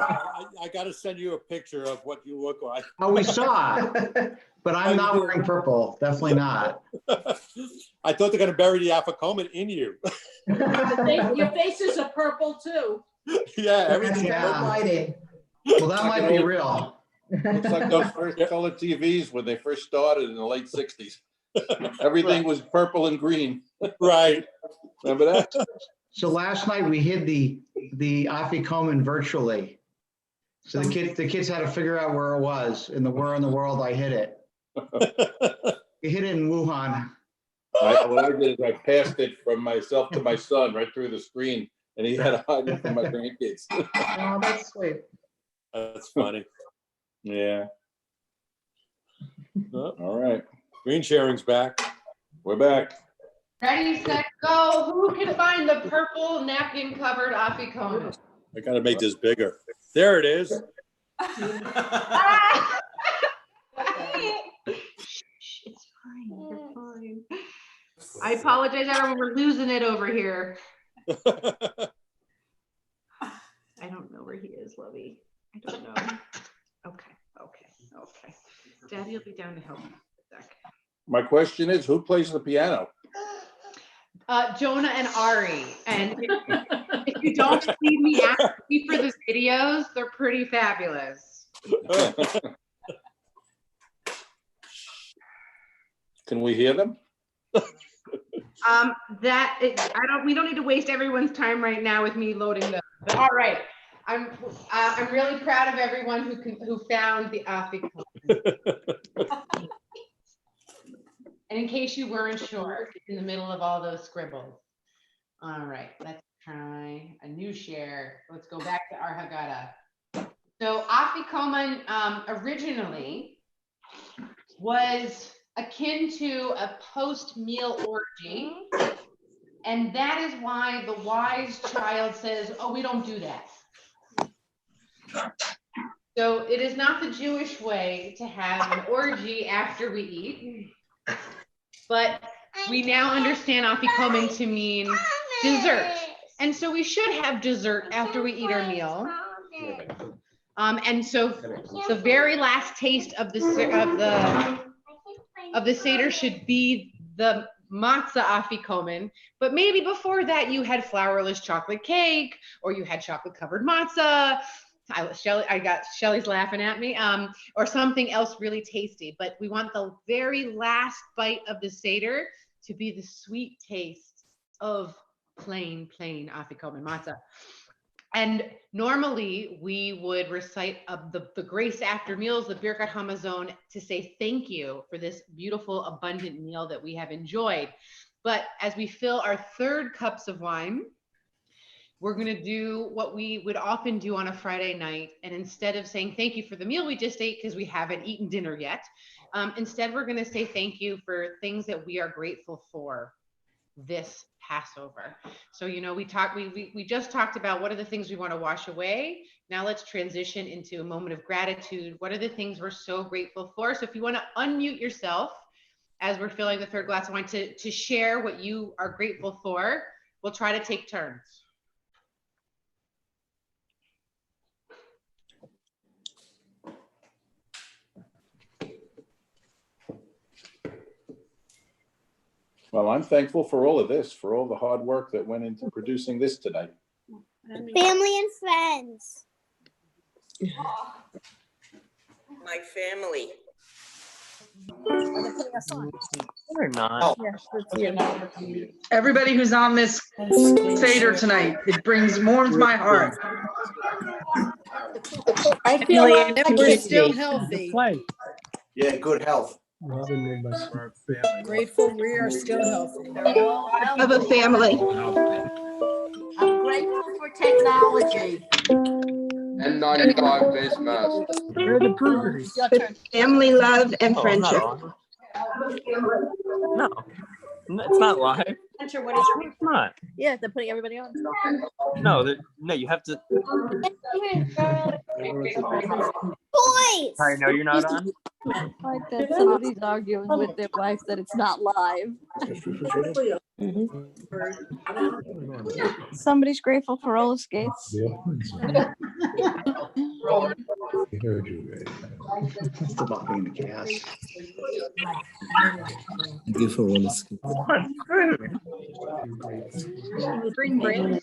I got to send you a picture of what you look like. Oh, we saw it. But I'm not wearing purple. Definitely not. I thought they're going to bury the Afikoman in you. Your faces are purple too. Yeah, everything's Yeah. lighting. Well, that might be real. Looks like those first color TVs when they first started in the late 60s. Everything was purple and green. Right. Remember that? So last night we hid the Afikoman virtually. So the kids had to figure out where it was where in the world I hid it. We hid it in Wuhan. What I did is I passed it from myself to my son right through the screen, and he had to hide it from my grandkids. Oh, that's sweet. That's funny. Yeah. All right. Screen sharing's back. We're back. Ready, set, go. Who can find the purple napkin covered Afikoman? I got to make this bigger. There it is. It's fine. You're fine. I apologize, everyone. We're losing it over here. I don't know where he is, Lovey. I don't know. Okay. Daddy will be down to help you in a sec. My question is, who plays the piano? Jonah and Ari. And if you don't see me ask me for the videos, they're pretty fabulous. Can we hear them? We don't need to waste everyone's time right now with me loading them. But all right. I'm really proud of everyone who found the Afikoman. And in case you weren't sure, it's in the middle of all those scribbles. All right, let's try a new share. Let's go back to our Haggadah. So Afikoman originally was akin to a post-meal orgy. And that is why the wise child says, oh, we don't do that. So it is not the Jewish way to have an orgy after we eat, but we now understand Afikoman to mean dessert. And so we should have dessert after we eat our meal. And so the very last taste of the Seder should be the matzah Afikoman, but maybe before that you had flourless chocolate cake, or you had chocolate covered matzah. I got Shelly's laughing at me, or something else really tasty. But we want the very last bite of the Seder to be the sweet taste of plain afikomen matzah. And normally we would recite the grace after meals, the Birkat Hamazon, to say thank you for this beautiful, abundant meal that we have enjoyed. But as we fill our third cups of wine, we're going to do what we would often do on a Friday night. And instead of saying thank you for the meal we just ate, because we haven't eaten dinner yet, instead we're going to say thank you for things that we are grateful for this Passover. So, you know, we just talked about what are the things we want to wash away. Now let's transition into a moment of gratitude. What are the things we're so grateful for? So if you want to unmute yourself as we're filling the third glass of wine to share what you are grateful for, we'll try to take turns. Well, I'm thankful for all of this, for all the hard work that went into producing this tonight. Family and friends. My family. Or not. Everybody who's on this Seder tonight, it warms my heart. I feel like We're still healthy. Yeah, good health. Grateful we are still healthy. I have a family. I'm grateful for technology. N95 face mask. Where are the burgers? Family love and Oh, friendship. no, it's not live. Enter what is It's not. Yeah, they're putting everybody on. No, no, you have to. Boys! I know you're not on. Like that somebody's arguing with their wife that it's not live. Somebody's grateful for roller skates. It's about being the gas. Give for roller skates. Spring break.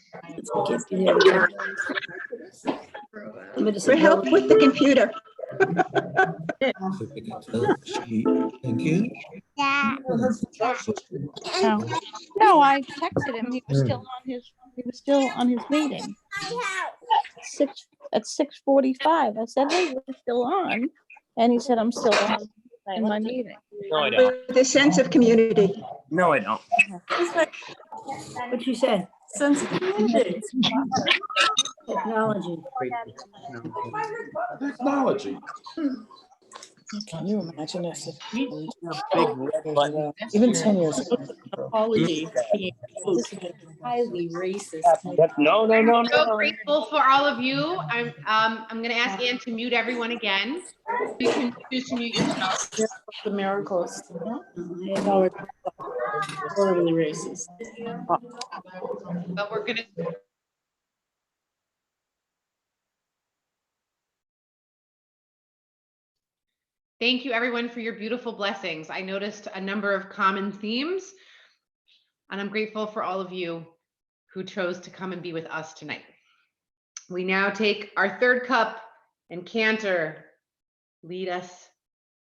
For help with the computer. Thank you. Yeah. No, I texted him. He was still on his meeting. At 6:45. I said, hey, we're still on. And he said, I'm still on in my meeting. No, I don't. With a sense of community. No, I don't. What you said? Sense of community. Technology. Technology. Can you imagine us if Big red button. even 10 years ago? Apology. Highly racist. No. So grateful for all of you. I'm going to ask Ann to mute everyone again. You can choose to mute yourself. The miracles. No, it's totally racist. But we're going to. Thank you everyone for your beautiful blessings. I noticed a number of common themes, and I'm grateful for all of you who chose to come and be with us tonight. We now take our third cup, and Cantor lead us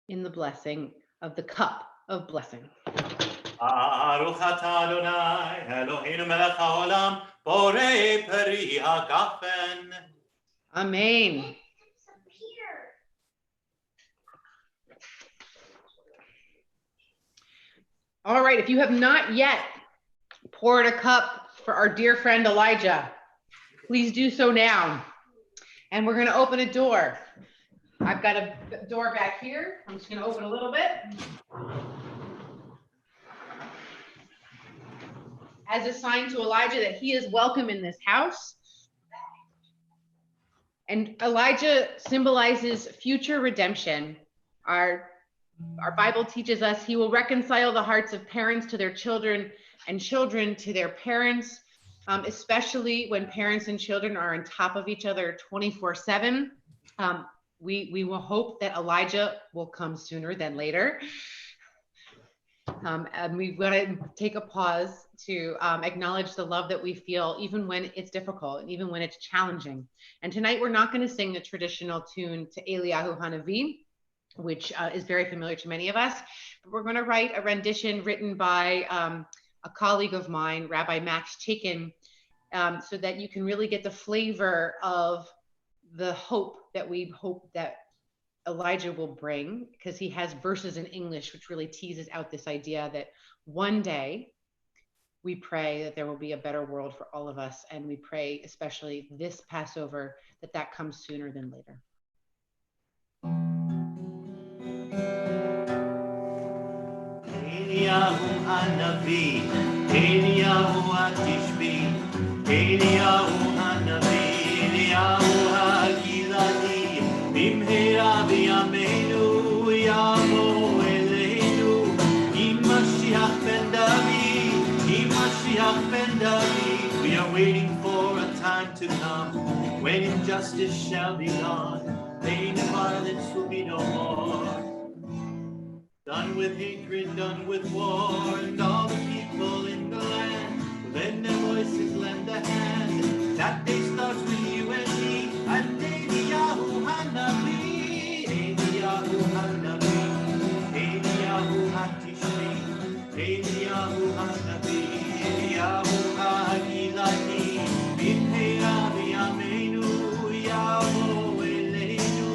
in the blessing of the cup of blessing. Baruch atah Adonai Eloheinu melech haolam borei peri hagafen. Amen. All right, if you have not yet poured a cup for our dear friend Elijah, please do so now. And we're going to open a door. I've got a door back here. I'm just going to open a little bit. As a sign to Elijah that he is welcome in this house. And Elijah symbolizes future redemption. Our Bible teaches us he will reconcile the hearts of parents to their children and children to their parents, especially when parents and children are on top of each other 24/7. We will hope that Elijah will come sooner than later. And we want to take a pause to acknowledge the love that we feel even when it's difficult and even when it's challenging. And tonight we're not going to sing the traditional tune to Eliyahu Hanavi. which is very familiar to many of us. But we're going to write a rendition written by a colleague of mine, Rabbi Max Chicken, so that you can really get the flavor of the hope that we hope that Elijah will bring, because he has verses in English which really teases out this idea that one day we pray that there will be a better world for all of us, and we pray especially this Passover that that comes sooner than later. Eliyahu Hanavi, Eliyahu Hatishbi, Eliyahu Hanavi, Eliyahu Hagiladi, Bimhera B'yameinu, Yavo Eleinu, Mashiach ben David, Mashiach ben David. We are waiting for a time to come when injustice shall be gone, pain and violence will be no more. Done with hatred, done with war, and all the people in the land will lend their voices, lend a hand. That day starts with you and me, and Eliyahu Hanavi, Eliyahu Hanavi, Eliyahu Hatishbi, Eliyahu Hanavi, Eliyahu Hagiladi, Bimhera B'yameinu, Yavo Eleinu,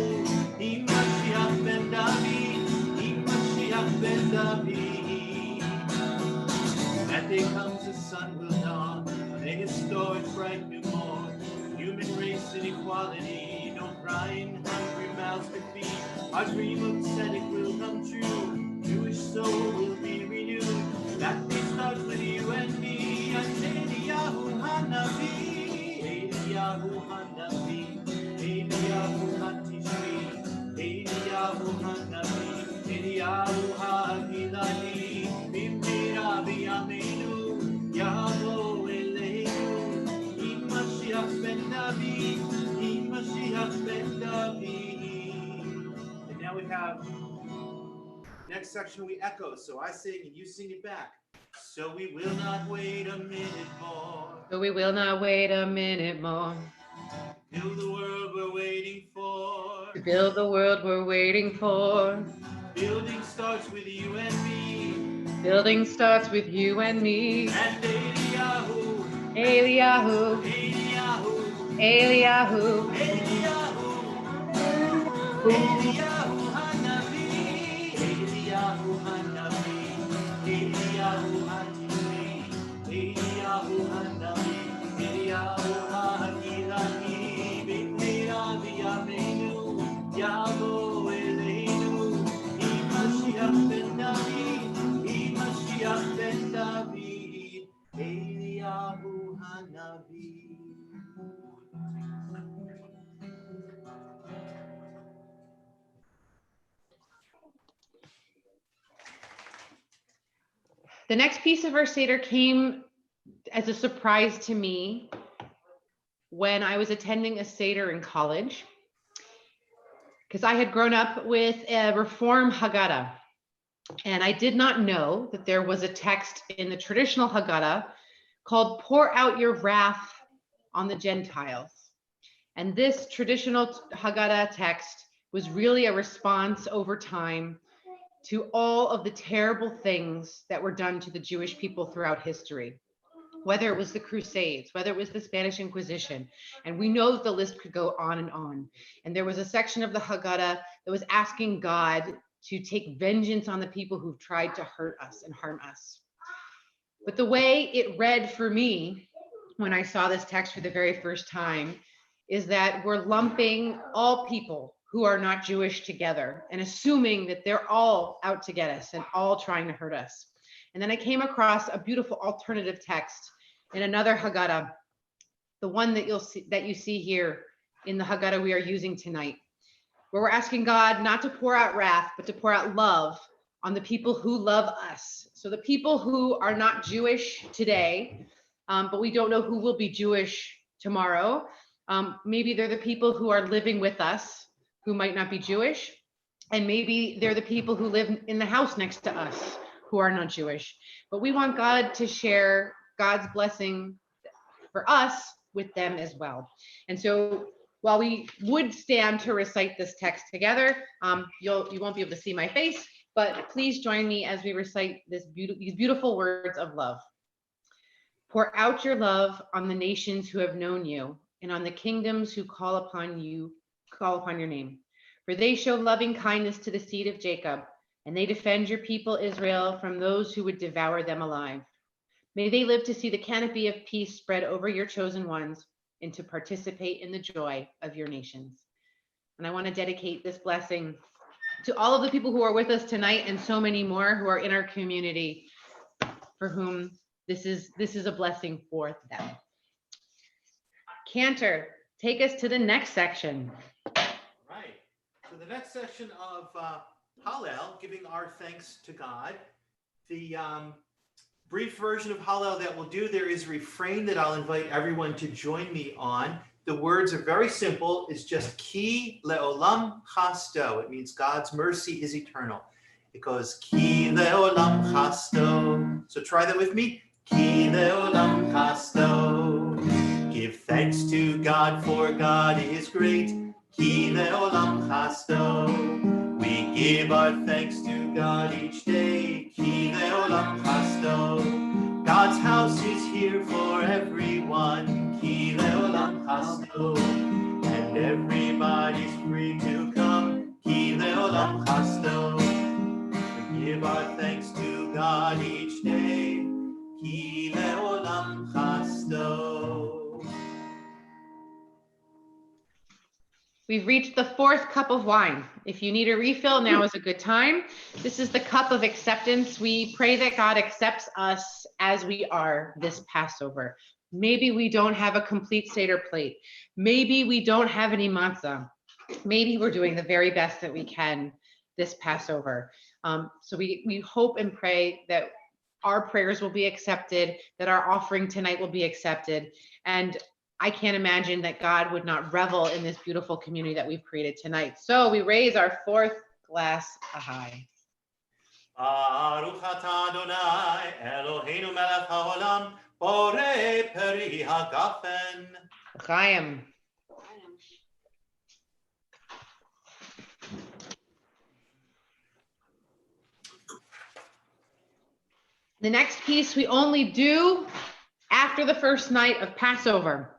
Mashiach ben David. That day comes, the sun will dawn, a historic bright new morn. Human race and equality, no crying, hungry mouths to feed. Our dream of tzedek will come true, Jewish soul will be renewed. That day starts with you and me, and Eliyahu Hanavi, Eliyahu Hanavi, Eliyahu Hatishbi, Eliyahu Hanavi. Eliyahu Hagiladi, Bimhera B'yameinu, Yavo Eleinu, Mashiach ben David, Mashiach ben David. And now we have next section we echo. So I sing and you sing it back. So we will not wait a minute more. So we will not wait a minute more. Build the world we're waiting for. To build the world we're waiting for. Building starts with you and me. Building starts with you and me. And Eliyahu, Eliyahu, Eliyahu, Eliyahu, Eliyahu, Eliyahu Hanavi, Eliyahu Hanavi, Eliyahu Hatishbi, Eliyahu Hanavi, Eliyahu Hagiladi, Bimhera B'yameinu, Yavo Eleinu, Mashiach ben David, Mashiach ben David, Eliyahu Hanavi. The next piece of our Seder came as a surprise to me when I was attending a Seder in college, because I had grown up with a Reform Haggadah, and I did not know that there was a text in the traditional Haggadah called "Pour out your wrath on the Gentiles." And this traditional Haggadah text was really a response over time to all of the terrible things that were done to the Jewish people throughout history, whether it was the Crusades, whether it was the Spanish Inquisition. And we know that the list could go on and on. And there was a section of the Haggadah that was asking God to take vengeance on the people who've tried to hurt us and harm us. But the way it read for me when I saw this text for the very first time is that we're lumping all people who are not Jewish together and assuming that they're all out to get us and all trying to hurt us. And then I came across a beautiful alternative text in another Haggadah, the one that you see here in the Haggadah we are using tonight, where we're asking God not to pour out wrath, but to pour out love on the people who love us. So the people who are not Jewish today, but we don't know who will be Jewish tomorrow. Maybe they're the people who are living with us who might not be Jewish, and maybe they're the people who live in the house next to us who are not Jewish. But we want God to share God's blessing for us with them as well. And so while we would stand to recite this text together, you won't be able to see my face, but please join me as we recite these beautiful words of love. Pour out your love on the nations who have known you, and on the kingdoms who call upon your name. For they show loving kindness to the seed of Jacob, and they defend your people Israel from those who would devour them alive. May they live to see the canopy of peace spread over your chosen ones, and to participate in the joy of your nations. And I want to dedicate this blessing to all of the people who are with us tonight, and so many more who are in our community, for whom this is a blessing for them. Cantor, take us to the next section. Right. So the next section of Hallel, giving our thanks to God. The brief version of Hallel that we'll do, there is a refrain that I'll invite everyone to join me on. The words are very simple. It's just Ki leolam chasto. It means God's mercy is eternal. It goes Ki leolam chasto. So try that with me. Ki leolam chasto. Give thanks to God, for God is great. Ki leolam chasto. We give our thanks to God each day. Ki leolam chasto. God's house is here for everyone. Ki leolam chasto. And everybody's free to come. Ki leolam chasto. We give our thanks to God each day. Ki leolam chasto. We've reached the 4th cup of wine. If you need a refill, now is a good time. This is the cup of acceptance. We pray that God accepts us as we are this Passover. Maybe we don't have a complete Seder plate. Maybe we don't have any matzah. Maybe we're doing the very best that we can this Passover. So we hope and pray that our prayers will be accepted, that our offering tonight will be accepted. And I can't imagine that God would not revel in this beautiful community that we've created tonight. So we raise our 4th glass high. Baruch atah Adonai, Eloheinu melech haolam, borei peri hagafen. Chaim. The next piece we only do after the first night of Passover.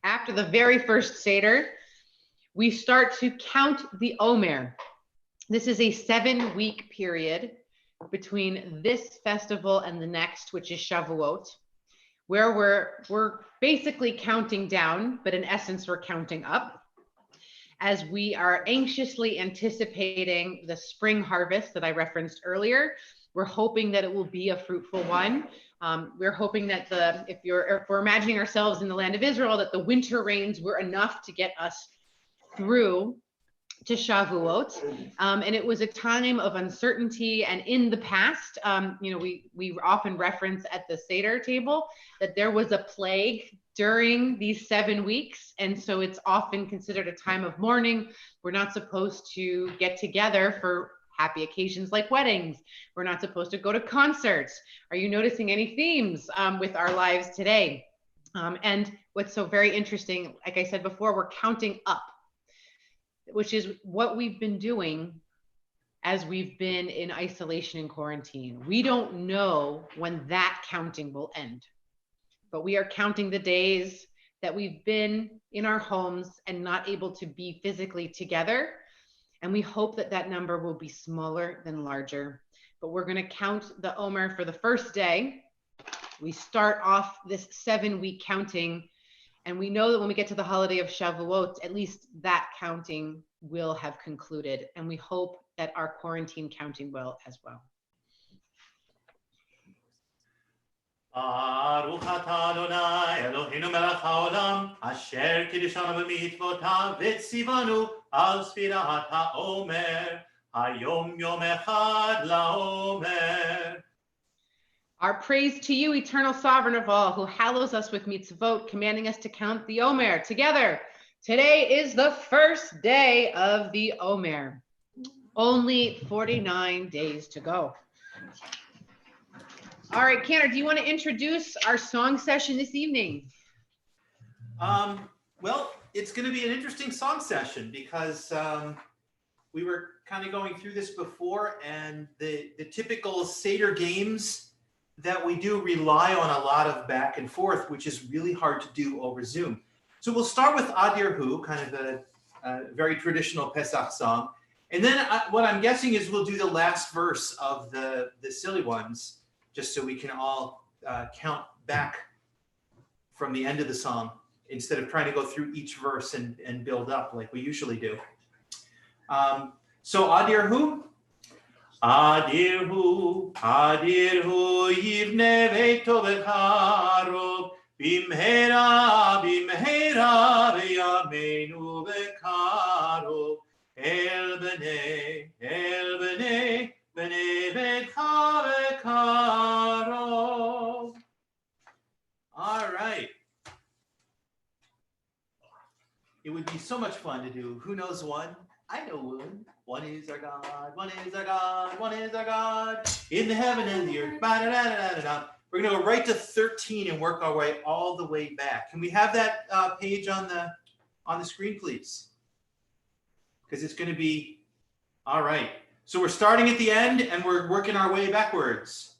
After the very first Seder, we start to count the Omer. This is a 7-week period between this festival and the next, which is Shavuot, where we're basically counting down, but in essence, we're counting up, as we are anxiously anticipating the spring harvest that I referenced earlier. We're hoping that it will be a fruitful one. We're hoping that if we're imagining ourselves in the land of Israel, that the winter rains were enough to get us through to Shavuot. And it was a time of uncertainty. And in the past, we often reference at the Seder table that there was a plague during these 7 weeks. And so it's often considered a time of mourning. We're not supposed to get together for happy occasions like weddings. We're not supposed to go to concerts. Are you noticing any themes with our lives today? And what's so very interesting, like I said before, we're counting up, which is what we've been doing as we've been in isolation and quarantine. We don't know when that counting will end, but we are counting the days that we've been in our homes and not able to be physically together. And we hope that that number will be smaller than larger. But we're going to count the Omer for the first day. We start off this 7-week counting. And we know that when we get to the holiday of Shavuot, at least that counting will have concluded. And we hope that our quarantine counting will as well. Baruch atah Adonai, Eloheinu melech haolam, asher kiddeshanu b'mitzvotav v'tzivanu al sfirat ha'omer, hayom yom echad la'omer. Our praise to you, eternal sovereign of all, who hallows us with mitzvot, commanding us to count the Omer together. Today is the first day of the Omer. Only 49 days to go. All right, Cantor, do you want to introduce our song session this evening? Well, it's going to be an interesting song session because we were kind of going through this before, and the typical Seder games that we do rely on a lot of back and forth, which is really hard to do over Zoom. So we'll start with Adir Hu, kind of a very traditional Pesach song. And then what I'm guessing is we'll do the last verse of the silly ones, just so we can all count back from the end of the song, instead of trying to go through each verse and build up like we usually do. So Adir Hu. Adir Hu yivne veito b'charov, bimhera b'yameinu b'charov, el b'nei beitcha b'charov. All right. It would be so much fun to do Who Knows One? I know one. One is our God, one is our God, one is our God, in the heaven and the earth. Ba-da-da-da-da-da. We're going to go right to 13 and work our way all the way back. Can we have that page on the screen, please? Because it's going to be, all right. So we're starting at the end and we're working our way backwards.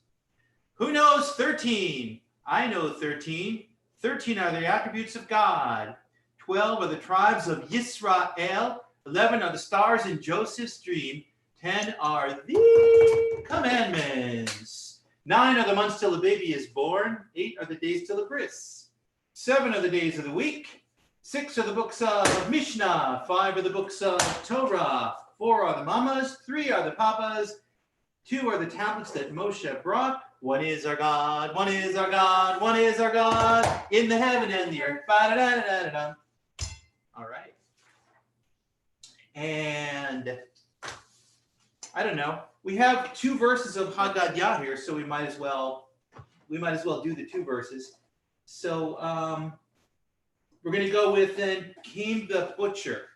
Who knows 13? I know 13. 13 are the attributes of God. 12 are the tribes of Yisrael. 11 are the stars in Joseph's dream. 10 are the commandments. 9 are the months till a baby is born. 8 are the days till a bris. 7 are the days of the week. 6 are the books of Mishnah. 5 are the books of Torah. 4 are the mamas. 3 are the papas. 2 are the tablets that Moshe brought. One is our God. One is our God. One is our God. In the heaven and the earth. Ba-da-da-da-da-da. All right. And I don't know. We have 2 verses of Haggadah here, so we might as well do the 2 verses. So we're going to go with then came the butcher,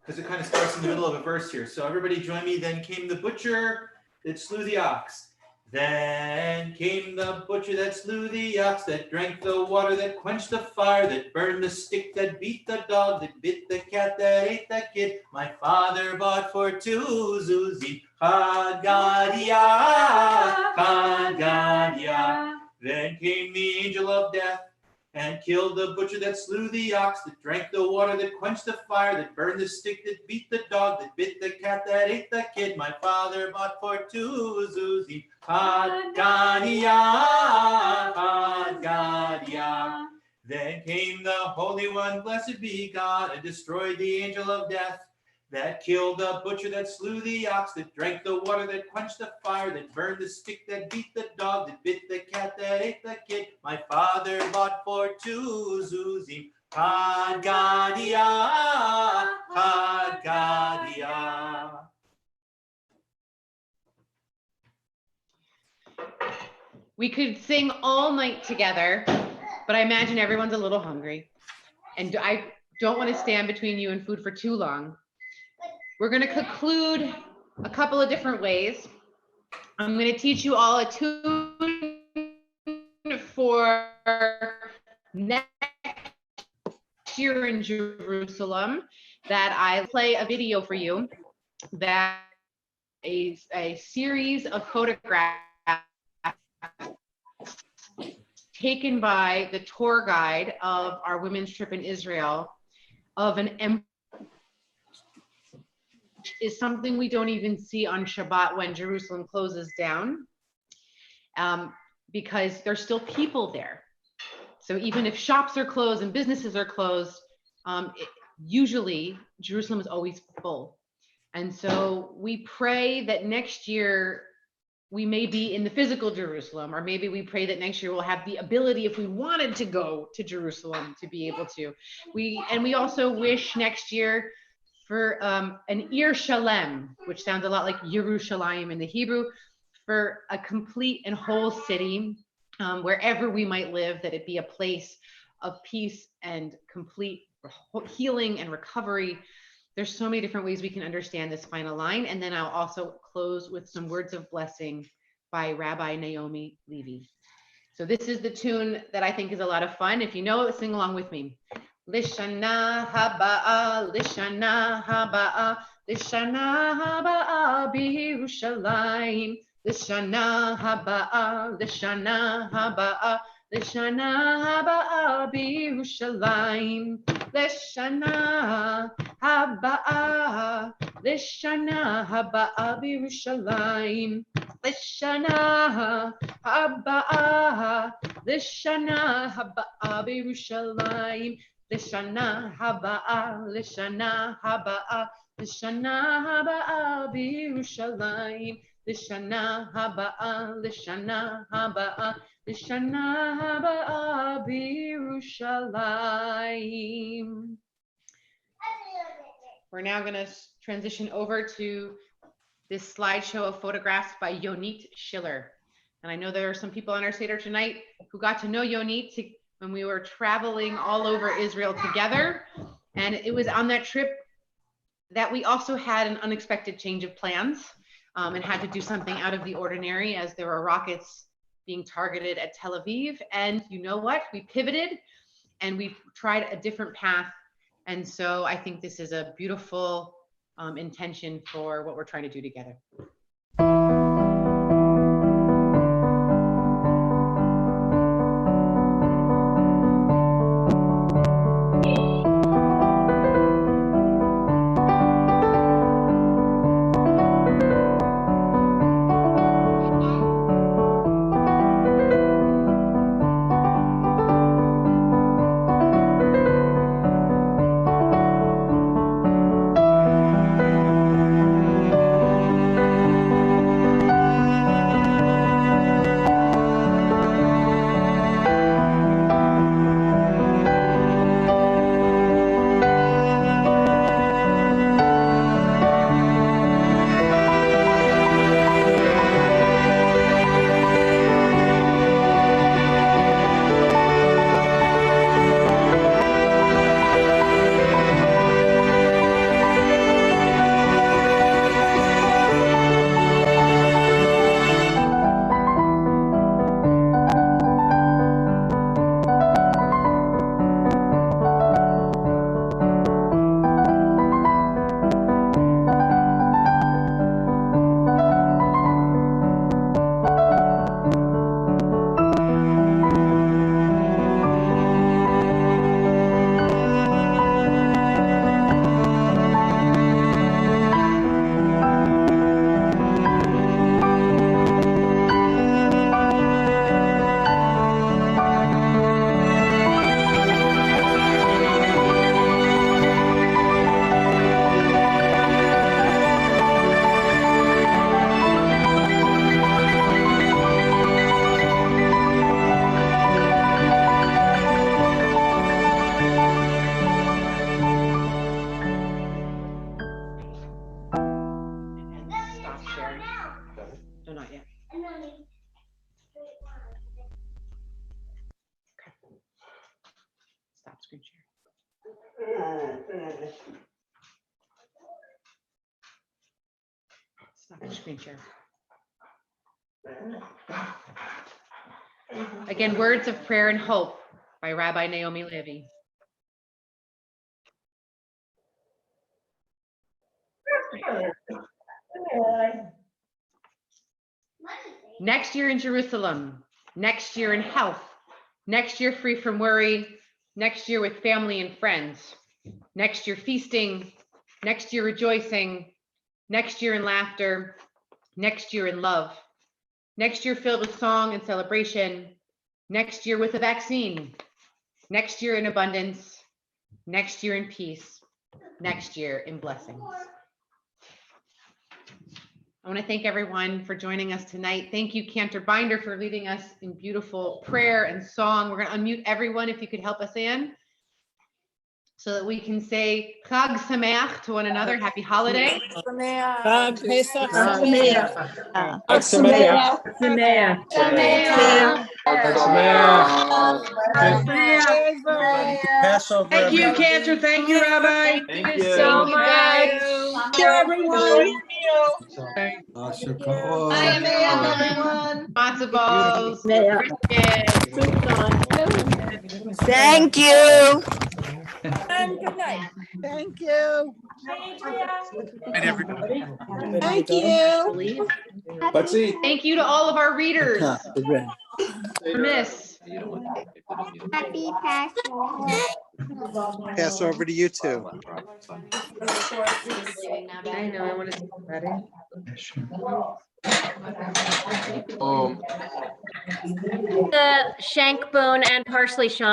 because it kind of starts in the middle of a verse here. So everybody join me. Then came the butcher that slew the ox. Then came the butcher that slew the ox, that drank the water, that quenched the fire, that burned the stick, that beat the dog, that bit the cat, that ate the kid. My father bought for 2 zuzim. Haggadah, Haggadah. Then came the angel of death and killed the butcher that slew the ox, that drank the water, that quenched the fire, that burned the stick, that beat the dog, that bit the cat, that ate the kid. My father bought for 2 zuzim. Haggadah, Haggadah. Then came the Holy One, blessed be God, and destroyed the angel of death, that killed the butcher that slew the ox, that drank the water, that quenched the fire, that burned the stick, that beat the dog, that bit the cat, that ate the kid. My father bought for 2 zuzim. Haggadah, Haggadah. We could sing all night together, but I imagine everyone's a little hungry. And I don't want to stand between you and food for too long. We're going to conclude a couple of different ways. I'm going to teach you all a tune for next year in Jerusalem, that I play a video for you, that is a series of photographs taken by the tour guide of our women's trip in Israel of an empire. Is something we don't even see on Shabbat when Jerusalem closes down, because there's still people there. So even if shops are closed and businesses are closed, usually Jerusalem is always full. And so we pray that next year we may be in the physical Jerusalem, or maybe we pray that next year we'll have the ability, if we wanted to go to Jerusalem, to be able to. We also wish next year for an Ir Shalem, which sounds a lot like Yerushalayim in the Hebrew, for a complete and whole city, wherever we might live, that it be a place of peace and complete healing and recovery. There's so many different ways we can understand this final line. And then I'll also close with some words of blessing by Rabbi Naomi Levy. So this is the tune that I think is a lot of fun. If you know it, sing along with me. Lishana haba'a, lishana haba'a, lishana haba'a b'Yerushalayim. Lishana haba'a, lishana haba'a, lishana haba'a b'Yerushalayim. Lishana haba'a, lishana haba'a b'Yerushalayim. Lishana haba'a, lishana haba'a b'Yerushalayim. Lishana haba'a, lishana haba'a, lishana haba'a b'Yerushalayim. Lishana haba'a, lishana haba'a, lishana haba'a b'Yerushalayim. We're now going to transition over to this slideshow of photographs by Yonit Schiller. And I know there are some people on our Seder tonight who got to know Yonit when we were traveling all over Israel together. And it was on that trip that we also had an unexpected change of plans and had to do something out of the ordinary as there were rockets being targeted at Tel Aviv. And you know what? We pivoted and we tried a different path. And so I think this is a beautiful intention for what we're trying to do together. No, not yet. Stop screen share. Stop the screen share. Again, Words of Prayer and Hope by Rabbi Naomi Levy. Next year in Jerusalem, next year in health, next year free from worry, next year with family and friends, next year feasting, next year rejoicing, next year in laughter, next year in love, next year filled with song and celebration, next year with a vaccine, next year in abundance, next year in peace, next year in blessings. I want to thank everyone for joining us tonight. Thank you, Cantor Binder, for leading us in beautiful prayer and song. We're going to unmute everyone if you could help us in so that we can say Chag Sameach to one another. Happy holiday. Chag Pesach Sameach. Chag Sameach. Passover. Thank you, Cantor. Thank you, Rabbi. Thank you so much. Thank you, everyone. Bye, everyone. Matzo balls. Thank you. And good night. Thank you. Thank you. Let's see. Thank you to all of our readers. Miss. Happy Passover. Pass over to you two. I know, I want to see that. The shank bone and parsley, Sean.